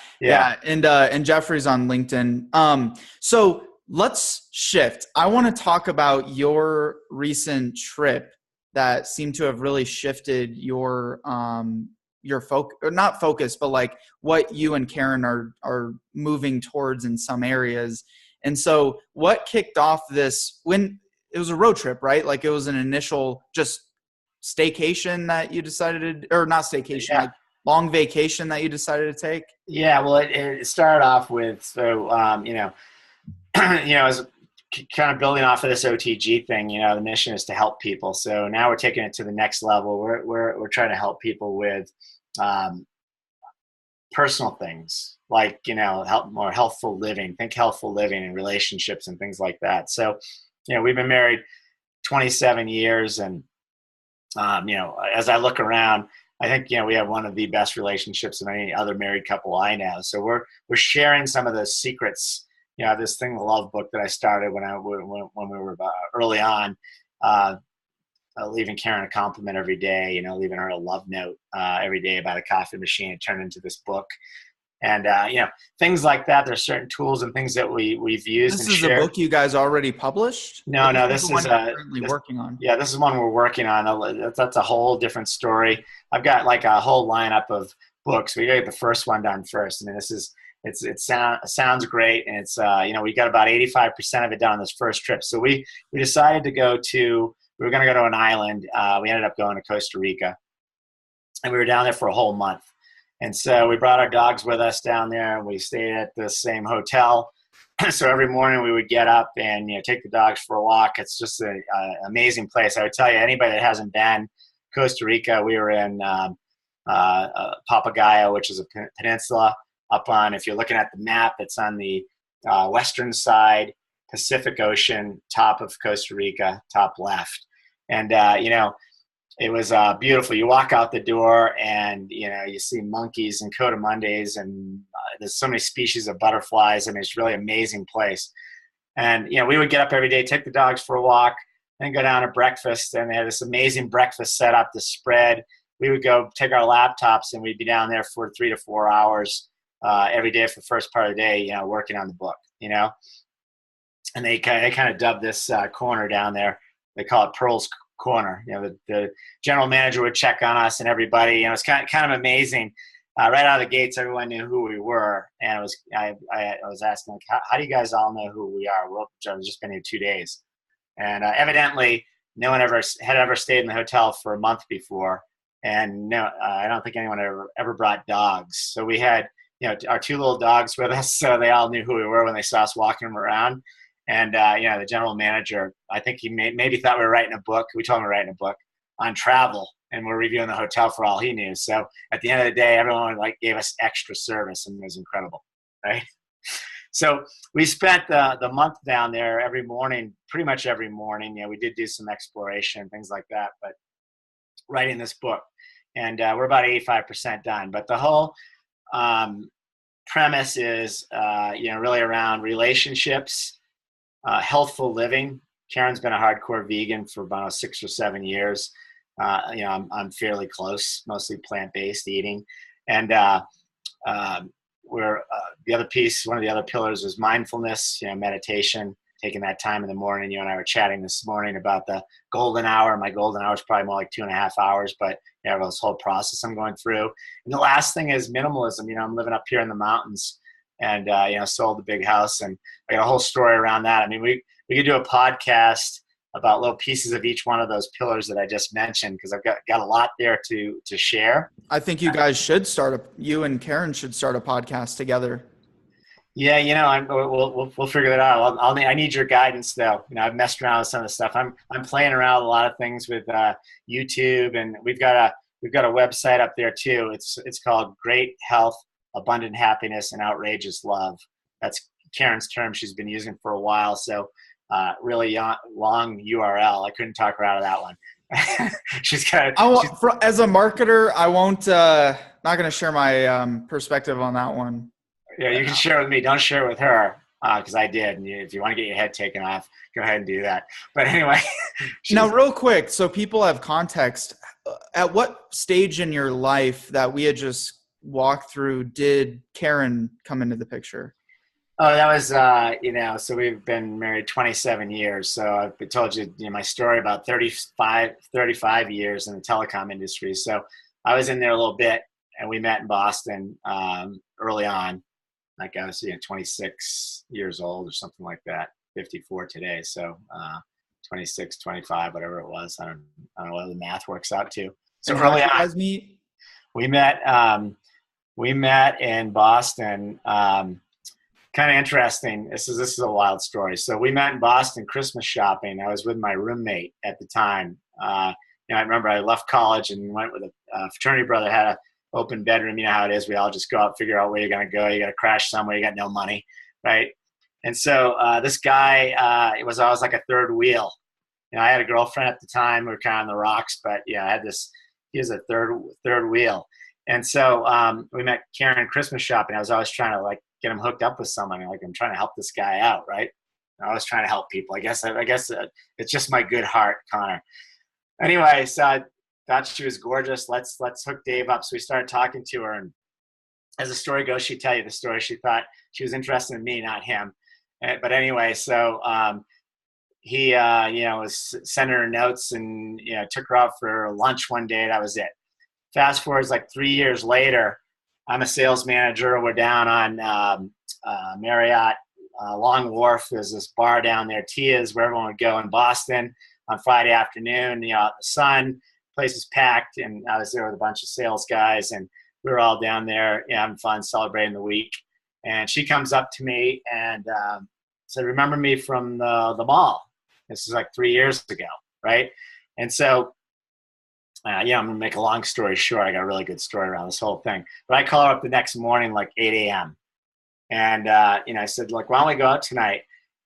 And Jeffrey's on LinkedIn. So let's shift. I want to talk about your recent trip that seemed to have really shifted your focus, or not focus, but like what you and Karen are moving towards in some areas. And so what kicked off this, when it was a road trip, right? Like it was an initial just staycation that you decided to, or not staycation, like long vacation that you decided to take? Yeah, well, it started off with, as kind of building off of this OTG thing, the mission is to help people. So now we're taking it to the next level. We're trying to help people with personal things, like, help more healthful living, think healthful living and relationships and things like that. So, we've been married 27 years, and, as I look around, I think, we have one of the best relationships of any other married couple I know. So we're sharing some of those secrets. This thing, the love book that I started when we were early on, leaving Karen a compliment every day, leaving her a love note every day about a coffee machine. It turned into this book. And, things like that. There's certain tools and things that we've used. This is a book you guys already published? No, this is currently working on. Yeah, this is one we're working on. That's a whole different story. I've got like a whole lineup of books. We got to get the first one done first. I mean, it sounds great, and it's we got about 85% of it done on this first trip. So we decided to we were going to go to an island. We ended up going to Costa Rica, and we were down there for a whole month. And so we brought our dogs with us down there, and we stayed at the same hotel. So every morning we would get up and take the dogs for a walk. It's just an amazing place. I would tell you, anybody that hasn't been Costa Rica, we were in Papagayo, which is a peninsula up on, if you're looking at the map, it's on the western side, Pacific Ocean, top of Costa Rica, top left. And, it was beautiful. You walk out the door and, you see monkeys and coatimundes, and there's so many species of butterflies. I mean, it's a really amazing place. And, we would get up every day, take the dogs for a walk, then go down to breakfast. And they had this amazing breakfast set up, the spread. We would go take our laptops, and we'd be down there for 3 to 4 hours every day for the first part of the day, working on the book, And they kind of dubbed this corner down there. They call it Pearl's Corner. The general manager would check on us and everybody. It's kind of amazing. Right out of the gates, everyone knew who we were, and I was asking, like, how do you guys all know who we are? Well, I've just been here 2 days, and evidently no one had ever stayed in the hotel for a month before, and no, I don't think anyone ever brought dogs. So we had our 2 little dogs with us, so they all knew who we were when they saw us walking them around. And, the general manager, I think he maybe thought we were writing a book. We told him we were writing a book on travel, and we're reviewing the hotel for all he knew. So at the end of the day, everyone gave us extra service, and it was incredible, right? So we spent the month down there every morning, pretty much every morning. We did do some exploration and things like that, but writing this book. And we're about 85% done. But the whole premise is, really around relationships, healthful living. Karen's been a hardcore vegan for about 6 or 7 years. I'm fairly close, mostly plant-based eating. And we're one of the other pillars is mindfulness, meditation, taking that time in the morning. You and I were chatting this morning about the golden hour. My golden hour is probably more like 2.5 hours, but this whole process I'm going through. And the last thing is minimalism. I'm living up here in the mountains. and sold the big house. And I got a whole story around that. I mean, we could do a podcast about little pieces of each one of those pillars that I just mentioned, because I've got a lot there to share. I think you guys should you and Karen should start a podcast together. Yeah, we'll figure that out. I need your guidance though. I've messed around with some of the stuff. I'm playing around with a lot of things with YouTube, and we've got a website up there too. It's called Great Health, Abundant Happiness, and Outrageous Love. That's Karen's term she's been using for a while. So really long URL. I couldn't talk her out of that one. As a marketer, I won't. Not going to share my perspective on that one. Yeah, you can share with me. Don't share with her, because I did. And if you want to get your head taken off, go ahead and do that. But anyway. Now, real quick, so people have context. At what stage in your life that we had just walked through did Karen come into the picture? Oh, that was, so we've been married 27 years. So I've told you, my story about 35 years in the telecom industry. So I was in there a little bit, and we met in Boston early on. Like I was 26 years old or something like that, 54 today. So 26, 25, whatever it was. I don't know what the math works out to. So early on, we met in Boston. Kind of interesting. This is a wild story. So we met in Boston Christmas shopping. I was with my roommate at the time. I remember I left college and went with a fraternity brother, had a open bedroom. You know how it is. We all just go out, figure out where you're going to go. You got to crash somewhere. You got no money. Right. And so this guy, I was like a third wheel. I had a girlfriend at the time. We were kind of on the rocks, but he was a third wheel. And so we met Karen Christmas shopping. I was always trying to get him hooked up with someone. I'm trying to help this guy out. Right. I was trying to help people. I guess it's just my good heart, Connor. Anyway, so I thought she was gorgeous. Let's hook Dave up. So we started talking to her, and as the story goes, she'd tell you the story. She thought she was interested in me, not him. But anyway, so he was sending her notes, and took her out for lunch one day. That was it. Fast forwards 3 years later, I'm a sales manager. We're down on Marriott Long Wharf. There's this bar down there, Tia's, where everyone would go in Boston on Friday afternoon. The sun. Place is packed, and I was there with a bunch of sales guys, and we were all down there having fun, celebrating the week. And she comes up to me and said, "Remember me from the mall?" This is 3 years ago, right? And so, I'm gonna make a long story short. I got a really good story around this whole thing. But I call her up the next morning, 8 a.m. And I said, "Look, why don't we go out tonight?"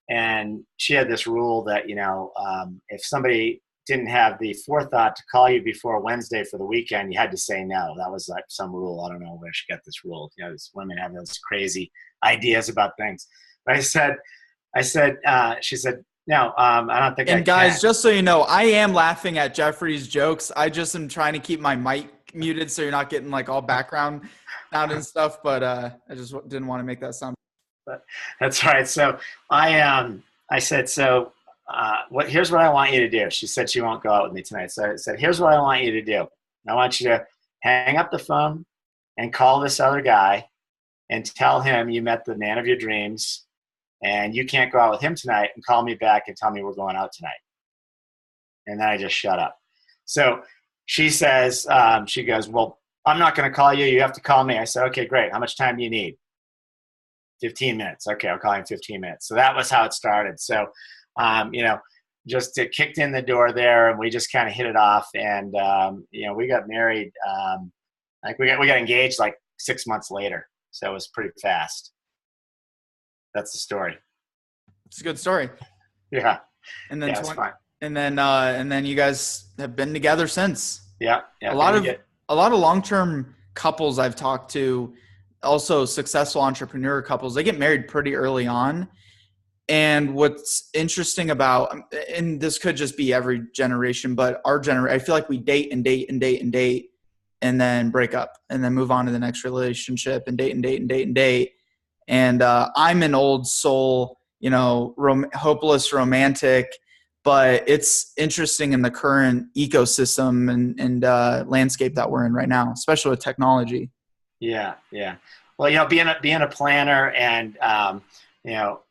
And she had this rule that if somebody didn't have the forethought to call you before Wednesday for the weekend, you had to say no. That was some rule. I don't know where she got this rule. These women have those crazy ideas about things. But she said, "No, I don't think." And guys, just so you know, I am laughing at Jeffrey's jokes. I just am trying to keep my mic muted so you're not getting all background sound and stuff. But I just didn't want to make that sound. But that's right. So I said, so. Here's what I want you to do. She said she won't go out with me tonight. So I said, here's what I want you to do. I want you to hang up the phone and call this other guy and tell him you met the man of your dreams and you can't go out with him tonight, and call me back and tell me we're going out tonight. And then I just shut up. So she says, she goes, "Well, I'm not going to call you. You have to call me." I said, "Okay, great. How much time do you need?" 15 minutes. Okay, I'll call you in 15 minutes. So that was how it started. So just kicked in the door there, and we just kind of hit it off. And, we got married. We got engaged 6 months later. So it was pretty fast. That's the story. It's a good story. Yeah. And then, and then you guys have been together since. Yeah. A lot of long-term couples I've talked to, also successful entrepreneur couples, they get married pretty early on. And what's interesting about, and this could just be every generation, but our generation, I feel like we date and date and date and date and then break up and then move on to the next relationship and date and date and date and date. And I'm an old soul, hopeless romantic, but it's interesting in the current ecosystem and landscape that we're in right now, especially with technology. Yeah. Well, being a planner and, you know,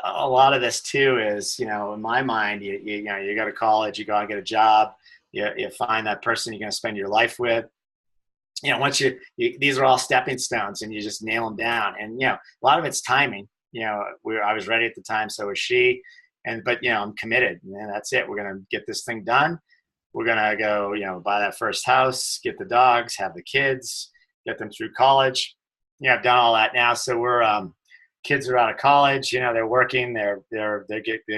a lot of this too is, in my mind, you go to college, you go and get a job, you find that person you're going to spend your life with. Once these are all stepping stones and you just nail them down. And, a lot of it's timing. I was ready at the time. So was she. But I'm committed, and that's it. We're going to get this thing done. We're going to go, buy that first house, get the dogs, have the kids, get them through college. I've done all that now. So we're, kids are out of college, they're working, they're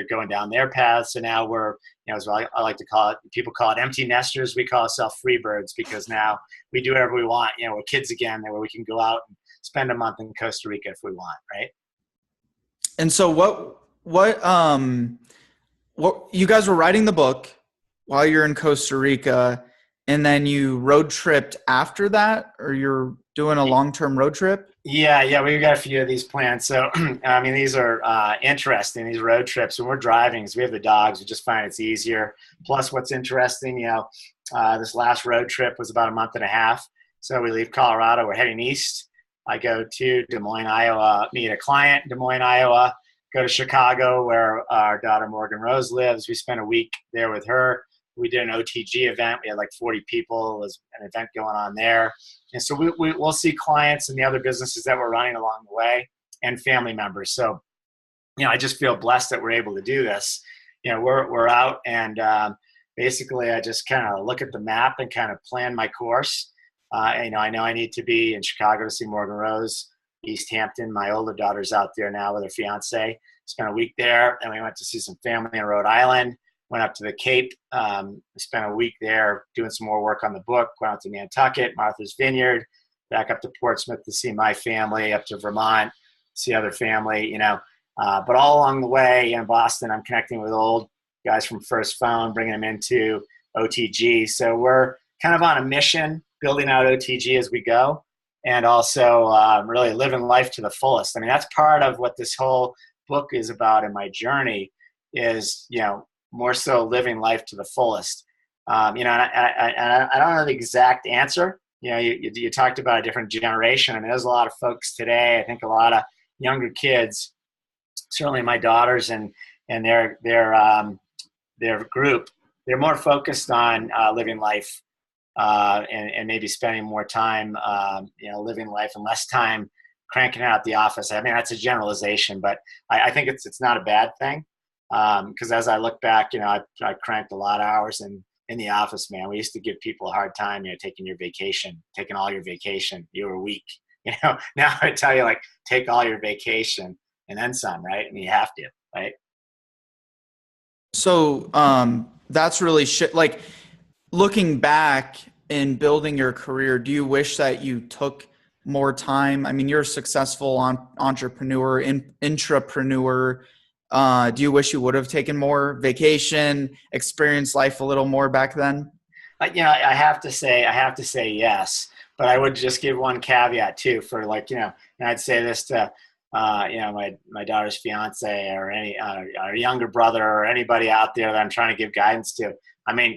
going down their paths. So now we're, as I like to call it, people call it empty nesters. We call ourselves free birds, because now we do whatever we want. We're kids again, where we can go out and spend a month in Costa Rica if we want. Right. And so what you guys were writing the book while you're in Costa Rica, and then you road tripped after that, or you're doing a long-term road trip? Yeah, we've got a few of these planned. So, these are interesting, these road trips. When we're driving, because we have the dogs, we just find it's easier. Plus, what's interesting, this last road trip was about a month and a half. So we leave Colorado, we're heading east. I go to Des Moines, Iowa, meet a client in Des Moines, Iowa, go to Chicago, where our daughter Morgan Rose lives. We spent a week there with her. We did an OTG event. We had like 40 people. It was an event going on there. And so we'll see clients and the other businesses that we're running along the way, and family members. So, I just feel blessed that we're able to do this. We're out, and basically I just kind of look at the map and kind of plan my course. I know I need to be in Chicago to see Morgan Rose, East Hampton. My older daughter's out there now with her fiance. Spent a week there, and we went to see some family in Rhode Island. Went up to the Cape, spent a week there doing some more work on the book, went out to Nantucket, Martha's Vineyard, back up to Portsmouth to see my family, up to Vermont, see other family, But all along the way in Boston, I'm connecting with old guys from First Phone, bringing them into OTG. So we're kind of on a mission, building out OTG as we go, and also really living life to the fullest. That's part of what this whole book is about in my journey is, more so living life to the fullest. And I don't know the exact answer. You talked about a different generation. There's a lot of folks today. I think a lot of younger kids, certainly my daughters and their group, they're more focused on living life and maybe spending more time, living life and less time cranking out the office. That's a generalization, but I think it's not a bad thing. Because as I look back, I cranked a lot of hours in the office, man. We used to give people a hard time, taking all your vacation. You were weak, Now I tell you, take all your vacation and then some, right? You have to, right? So that's really looking back and building your career, do you wish that you took more time? You're a successful entrepreneur, intrapreneur. Do you wish you would have taken more vacation, experienced life a little more back then? I have to say yes, but I would just give one caveat too for and I'd say this to, my daughter's fiance or our younger brother or anybody out there that I'm trying to give guidance to.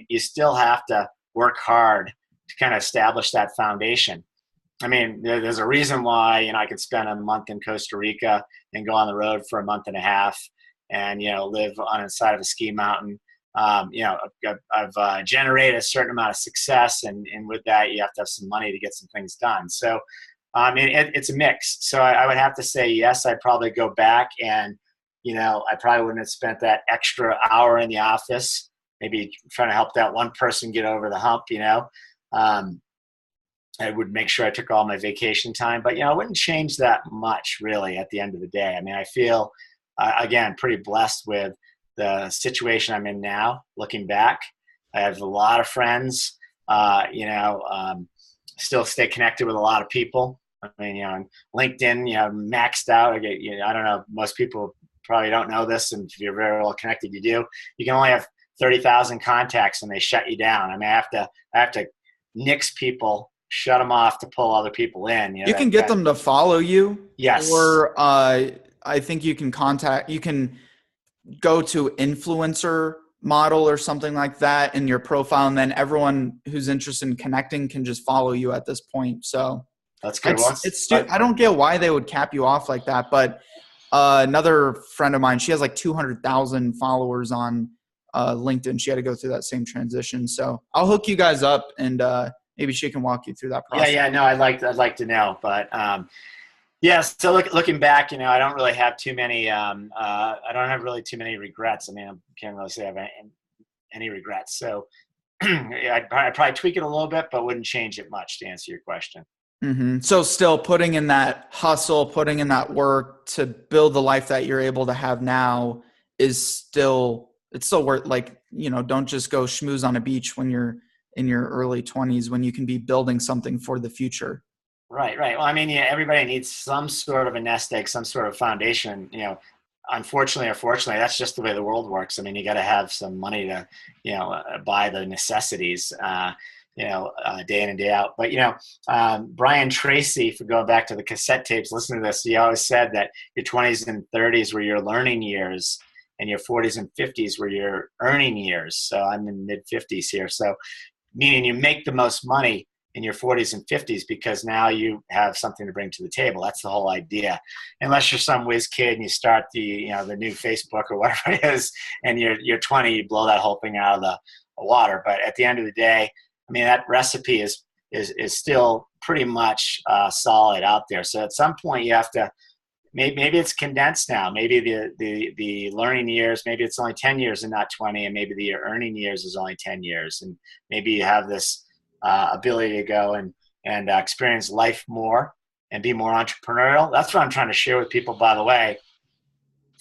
You still have to work hard to kind of establish that foundation. There's a reason why, I could spend a month in Costa Rica and go on the road for a month and a half and, live on the side of a ski mountain. I've generated a certain amount of success, and with that, you have to have some money to get some things done. So, it's a mix. So I would have to say, yes, I'd probably go back and, I probably wouldn't have spent that extra hour in the office, maybe trying to help that one person get over the hump, I would make sure I took all my vacation time, but, I wouldn't change that much really at the end of the day. I feel, again, pretty blessed with the situation I'm in now, looking back. I have a lot of friends, still stay connected with a lot of people. On LinkedIn, maxed out. I don't know, most people probably don't know this, and if you're very well connected, you do. You can only have 30,000 contacts and they shut you down. I have to nix people, shut them off to pull other people in. You can get them to follow you. Yes. Or I think you can go to influencer model or something like that in your profile, and then everyone who's interested in connecting can just follow you at this point. So That's good. I don't get why they would cap you off like that, but another friend of mine, she has like 200,000 followers on LinkedIn. She had to go through that same transition. So I'll hook you guys up, and maybe she can walk you through that process. Yeah. No, I'd like to know, but yeah. So looking back, I don't really have too many. I don't have really too many regrets. I mean, I can't really say I have any regrets. So I'd probably tweak it a little bit, but wouldn't change it much, to answer your question. Mm-hmm. So still putting in that hustle, putting in that work to build the life that you're able to have now it's still worth, like, don't just go schmooze on a beach when you're in your early 20s, when you can be building something for the future. Right. Well, I mean, everybody needs some sort of a nest egg, some sort of foundation, unfortunately or fortunately, that's just the way the world works. I mean, you got to have some money to, buy the necessities, day in and day out. But, Brian Tracy, for going back to the cassette tapes, listen to this. He always said that your 20s and 30s were your learning years and your 40s and 50s were your earning years. So I'm in mid 50s here. So meaning you make the most money in your 40s and 50s because now you have something to bring to the table. That's the whole idea. Unless you're some whiz kid and you start the new Facebook or whatever it is, and you're 20, you blow that whole thing out of the water. But at the end of the day, I mean, that recipe is still pretty much solid out there. So at some point you have to, maybe it's condensed now. Maybe the learning years, maybe it's only 10 years and not 20, and maybe the earning years is only 10 years. And maybe you have this ability to go and experience life more and be more entrepreneurial. That's what I'm trying to share with people, by the way.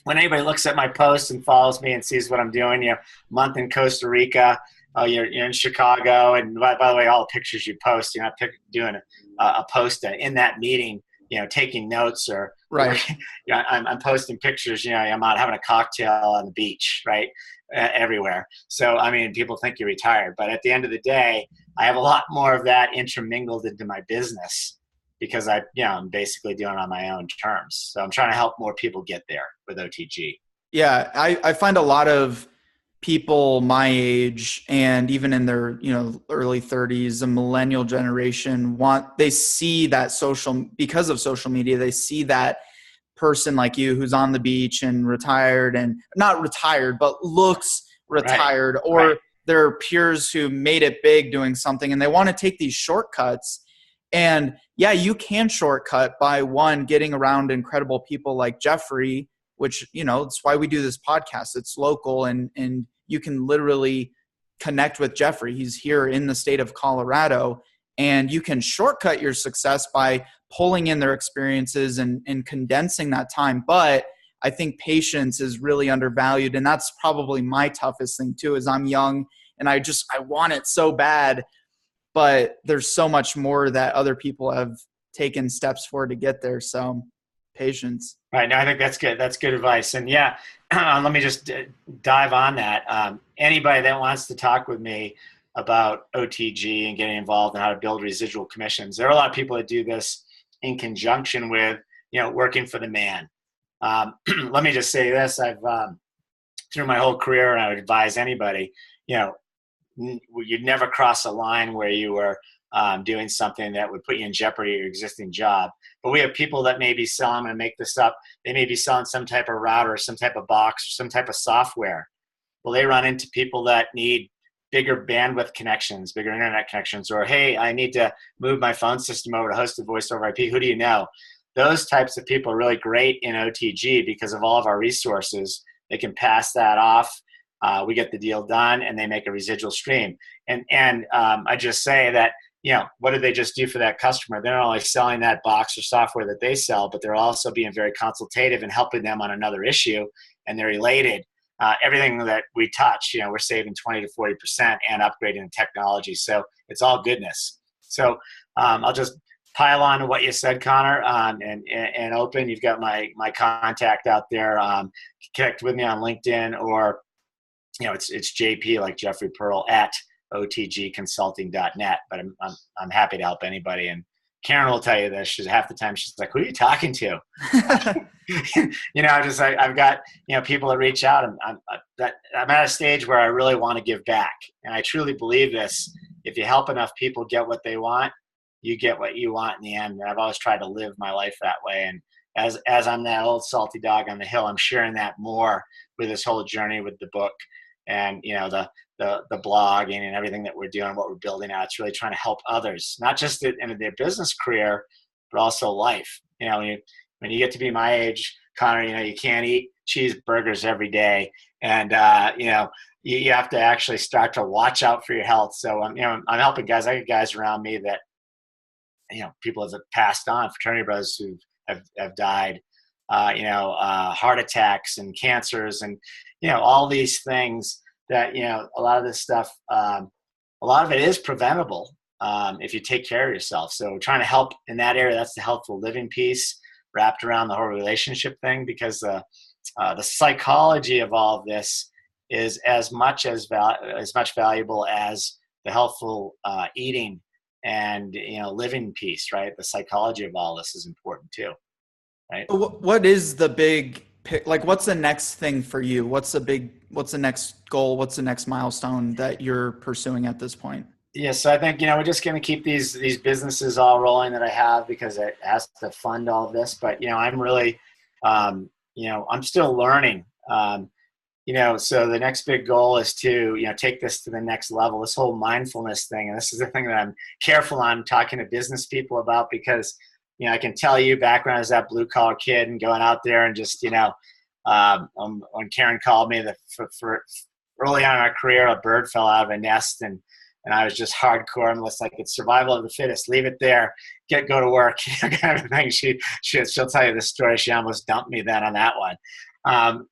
When anybody looks at my posts and follows me and sees what I'm doing, month in Costa Rica, you're in Chicago, and by the way, all the pictures you post, you're not doing a post in that meeting, taking notes or right. I'm posting pictures, I'm out having a cocktail on the beach, right, everywhere. So, I mean, people think you're retired, but at the end of the day, I have a lot more of that intermingled into my business because I'm basically doing it on my own terms. So I'm trying to help more people get there with OTG. Yeah, I find a lot of people my age and even in their early 30s, the millennial generation, they see that because of social media, they see that person like you who's on the beach and retired, and not retired but looks retired, or their peers who made it big doing something, and they want to take these shortcuts. And yeah, you can shortcut by getting around incredible people like Jeffrey, which, it's why we do this podcast. It's local, and you can literally connect with Jeffrey. He's here in the state of Colorado, and you can shortcut your success by pulling in their experiences and condensing that time. But I think patience is really undervalued. And that's probably my toughest thing too, is I'm young and I want it so bad, but there's so much more that other people have taken steps for to get there. So patience. Right. No, I think that's good. That's good advice. And yeah, let me just dive on that. Anybody that wants to talk with me about OTG and getting involved in how to build residual commissions, there are a lot of people that do this in conjunction with, working for the man. Let me just say this. I've, through my whole career, and I would advise anybody, you'd never cross a line where you were doing something that would put you in jeopardy of your existing job. But we have people that may be selling, I'm going to make this up, they may be selling some type of router, some type of box, or some type of software. Well, they run into people that need bigger bandwidth connections, bigger internet connections, or, hey, I need to move my phone system over to hosted voice over IP. Who do you know? Those types of people are really great in OTG because of all of our resources. They can pass that off. We get the deal done, and they make a residual stream. And I just say that, what did they just do for that customer? They're not only selling that box or software that they sell, but they're also being very consultative and helping them on another issue, and they're related. Everything that we touch, we're saving 20 to 40% and upgrading the technology. So it's all goodness. So I'll just pile on to what you said, Connor, and open. You've got my contact out there. Connect with me on LinkedIn, or it's JP, like Jeffrey Pearl, at otgconsulting.net. But I'm happy to help anybody. And Karen will tell you this. She's half the time she's like, "Who are you talking to?" I've got people that reach out, and I'm at a stage where I really want to give back, and I truly believe this. If you help enough people get what they want, you get what you want in the end. And I've always tried to live my life that way. And as I'm that old salty dog on the hill, I'm sharing that more with this whole journey with the book and, the blogging and everything that we're doing, what we're building out. It's really trying to help others, not just in their business career, but also life. When you get to be my age, Connor, you can't eat cheeseburgers every day. And, you have to actually start to watch out for your health. So, I'm helping guys. I got guys around me that, people have passed on, fraternity brothers who have died, heart attacks and cancers and, all these things that, a lot of this stuff, a lot of it is preventable if you take care of yourself. So trying to help in that area, that's the healthful living piece wrapped around the whole relationship thing, because the psychology of all of this is as much valuable as the healthful eating and living piece, right? The psychology of all this is important too, right? What is the big what's the next thing for you? What's the next goal? What's the next milestone that you're pursuing at this point? Yes, so I think we're just going to keep these businesses all rolling that I have, because it has to fund all of this. But I'm really, I'm still learning. So the next big goal is to take this to the next level. This whole mindfulness thing, and this is the thing that I'm careful on talking to business people about, because I can tell you background as that blue collar kid and going out there and just when Karen called me for early on in our career, a bird fell out of a nest and I was just hardcore. I'm just like, it's survival of the fittest. Leave it there. Go to work. Kind of thing. She'll tell you the story. She almost dumped me then on that one.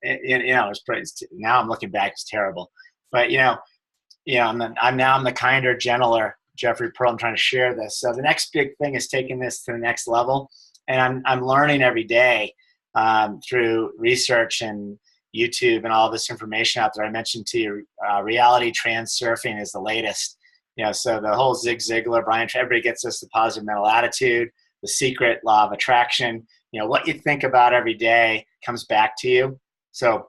It was pretty. Now I'm looking back, it's terrible. But I'm the kinder, gentler Jeffrey Pearl. I'm trying to share this. So the next big thing is taking this to the next level, and I'm learning every day through research and YouTube and all this information out there. I mentioned to you, reality transurfing is the latest. So the whole Ziglar, Brian, everybody gets this, the positive mental attitude, the secret law of attraction. What you think about every day comes back to you. So,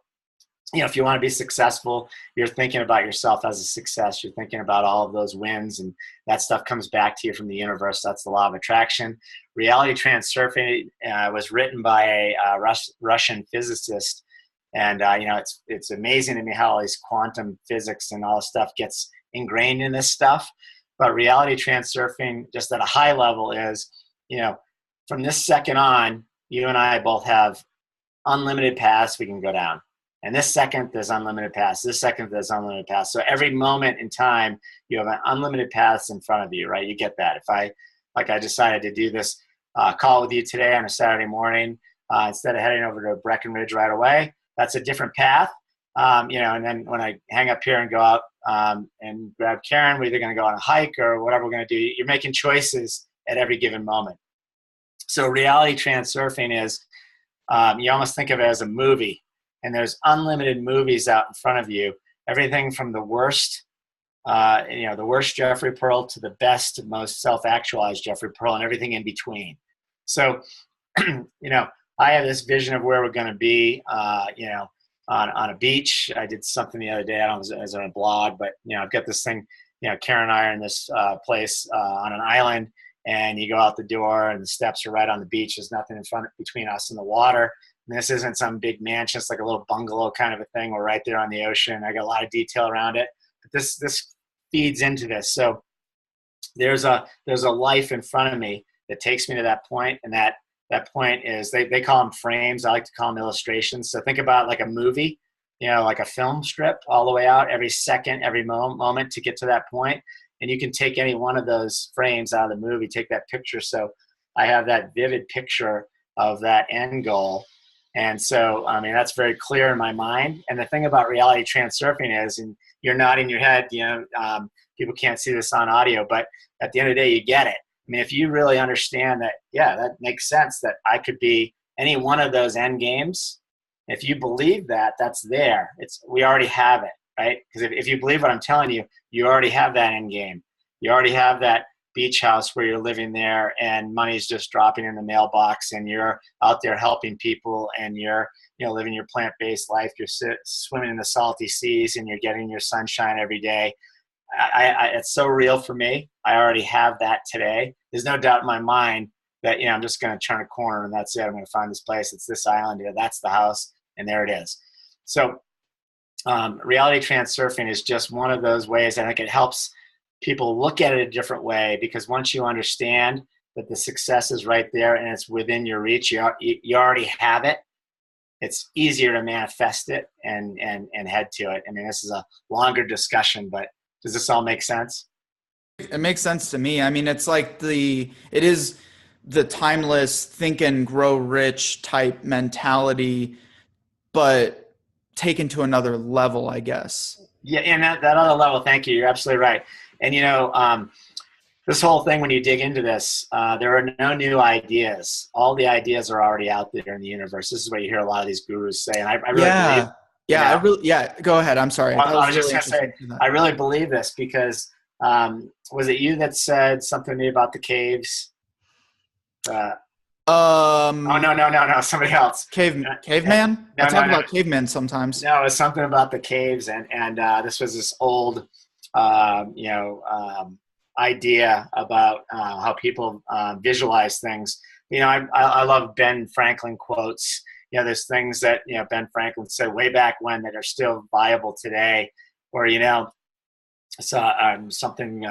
if you want to be successful, you're thinking about yourself as a success. You're thinking about all of those wins, and that stuff comes back to you from the universe. That's the law of attraction. Reality transurfing was written by a Russian physicist. And, it's amazing to me how all these quantum physics and all this stuff gets ingrained in this stuff. But reality transurfing, just at a high level, is, from this second on, you and I both have unlimited paths we can go down. And this second, there's unlimited paths. This second, there's unlimited paths. So every moment in time, you have an unlimited paths in front of you, right? You get that. If I decided to do this call with you today on a Saturday morning, instead of heading over to Breckenridge right away, that's a different path. And then when I hang up here and go out and grab Karen, we're either going to go on a hike or whatever we're going to do. You're making choices at every given moment. So reality transurfing is, you almost think of it as a movie, and there's unlimited movies out in front of you. Everything from the worst, the worst Jeffrey Pearl to the best, most self-actualized Jeffrey Pearl, and everything in between. So, I have this vision of where we're going to be, on a beach. I did something the other day. I don't know if it was on a blog, but, I've got this thing, Karen and I are in this place on an island, and you go out the door and the steps are right on the beach. There's nothing between us and the water. And this isn't some big mansion. It's like a little bungalow kind of a thing. We're right there on the ocean. I got a lot of detail around it. But this feeds into this. So there's a life in front of me that takes me to that point, and that point is they call them frames. I like to call them illustrations. So think about like a movie, like a film strip all the way out, every second, every moment to get to that point. And you can take any one of those frames out of the movie, take that picture. So I have that vivid picture of that end goal. And so, that's very clear in my mind. And the thing about reality transurfing is, and you're nodding your head, people can't see this on audio, but at the end of the day, you get it. If you really understand that, yeah, that makes sense that I could be any one of those end games. If you believe that, that's there. We already have it, right? Because if you believe what I'm telling you, you already have that end game. You already have that beach house where you're living there and money's just dropping in the mailbox, and you're out there helping people, and you're living your plant-based life. You're swimming in the salty seas, and you're getting your sunshine every day. it's so real for me. I already have that today. There's no doubt in my mind that, I'm just going to turn a corner and that's it. I'm going to find this place. It's this island here. That's the house. And there it is. So reality transurfing is just one of those ways. I think it helps people look at it a different way, because once you understand that the success is right there and it's within your reach, you already have it. It's easier to manifest it and head to it. I mean, this is a longer discussion, but does this all make sense? It makes sense to me. I mean, it's like it is the timeless think and grow rich type mentality, but taken to another level, I guess. Yeah, and that other level, thank you. You're absolutely right. And, this whole thing, when you dig into this, there are no new ideas. All the ideas are already out there in the universe. This is what you hear a lot of these gurus say. And I really believe. Go ahead. I'm sorry. I was just going to say, I really believe this because was it you that said something to me about the caves? Oh, no, somebody else. Caveman? I talk about cavemen sometimes. No, it was something about the caves, and this was this old, idea about how people visualize things. I love Ben Franklin quotes. There's things that Ben Franklin said way back when that are still viable today. Or something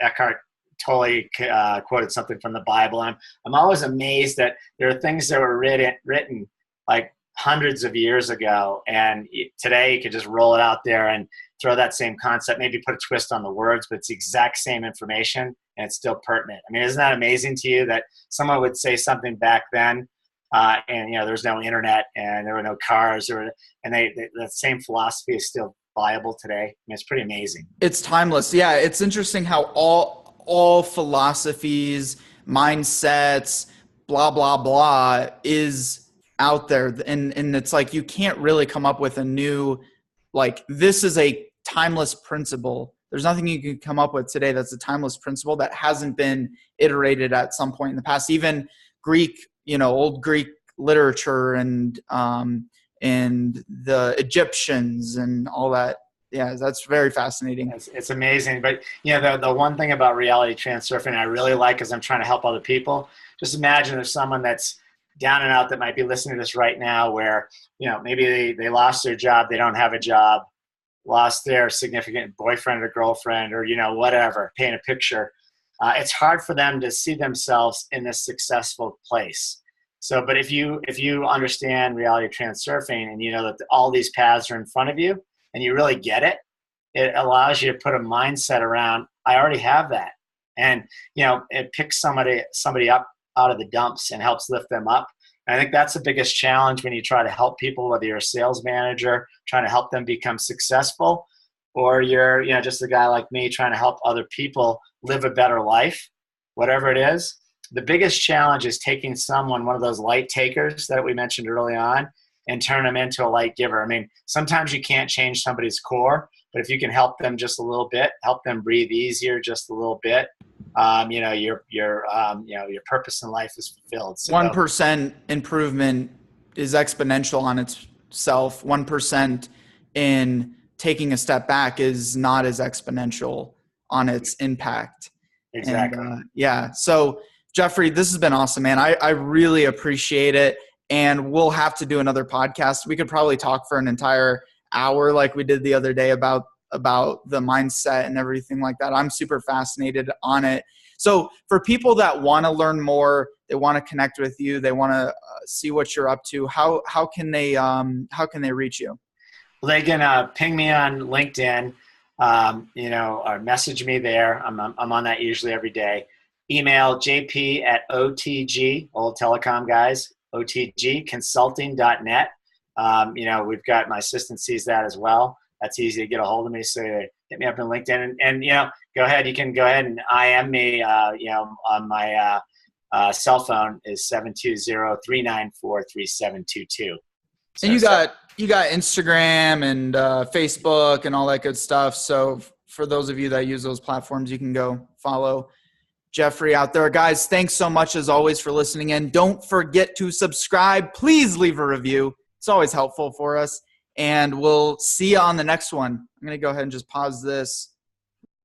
Eckhart Tolle quoted something from the Bible. I'm always amazed that there are things that were written like hundreds of years ago, and today you could just roll it out there and throw that same concept, maybe put a twist on the words, but it's the exact same information and it's still pertinent. I mean, isn't that amazing to you that someone would say something back then and there's no internet and there were no cars, and the same philosophy is still viable today? I mean, it's pretty amazing. It's timeless. Yeah, it's interesting how all philosophies, mindsets, blah, blah, blah is out there. And it's like you can't really come up with a new, like, this is a timeless principle. There's nothing you can come up with today that's a timeless principle that hasn't been iterated at some point in the past. Even Greek, old Greek literature and the Egyptians and all that. Yeah, that's very fascinating. It's amazing. But, the one thing about reality transurfing I really like is I'm trying to help other people. Just imagine there's someone that's down and out that might be listening to this right now where, maybe they lost their job, they don't have a job, lost their significant boyfriend or girlfriend or, whatever, paint a picture. It's hard for them to see themselves in this successful place. So, but if you understand reality transurfing and you know that all these paths are in front of you and you really get it, it allows you to put a mindset around, I already have that. And, it picks somebody up out of the dumps and helps lift them up. And I think that's the biggest challenge when you try to help people, whether you're a sales manager, trying to help them become successful, or you're, just a guy like me trying to help other people live a better life, whatever it is. The biggest challenge is taking someone, one of those light takers that we mentioned early on, and turn them into a light giver. I mean, sometimes you can't change somebody's core, but if you can help them just a little bit, help them breathe easier just a little bit, your purpose in life is fulfilled. So 1% improvement is exponential on itself. 1% in taking a step back is not as exponential on its impact. Exactly. And, so Jeffrey, this has been awesome, man. I really appreciate it. And we'll have to do another podcast. We could probably talk for an entire hour like we did the other day about the mindset and everything like that. I'm super fascinated on it. So for people that want to learn more, they want to connect with you, they want to see what you're up to, how can they reach you? Well, they can ping me on LinkedIn, or message me there. I'm on that usually every day. Email JP at OTG, Old Telecom Guys, OTG Consulting.net. We've got my assistant sees that as well. That's easy to get a hold of me. So hit me up on LinkedIn and go ahead. You can go ahead and IM me, on my cell phone is 720-394-3722. So, and you got Instagram and Facebook and all that good stuff. So for those of you that use those platforms, you can go follow Jeffrey out there. Guys, thanks so much as always for listening in. Don't forget to subscribe. Please leave a review. It's always helpful for us. And we'll see you on the next one. I'm going to go ahead and just pause this.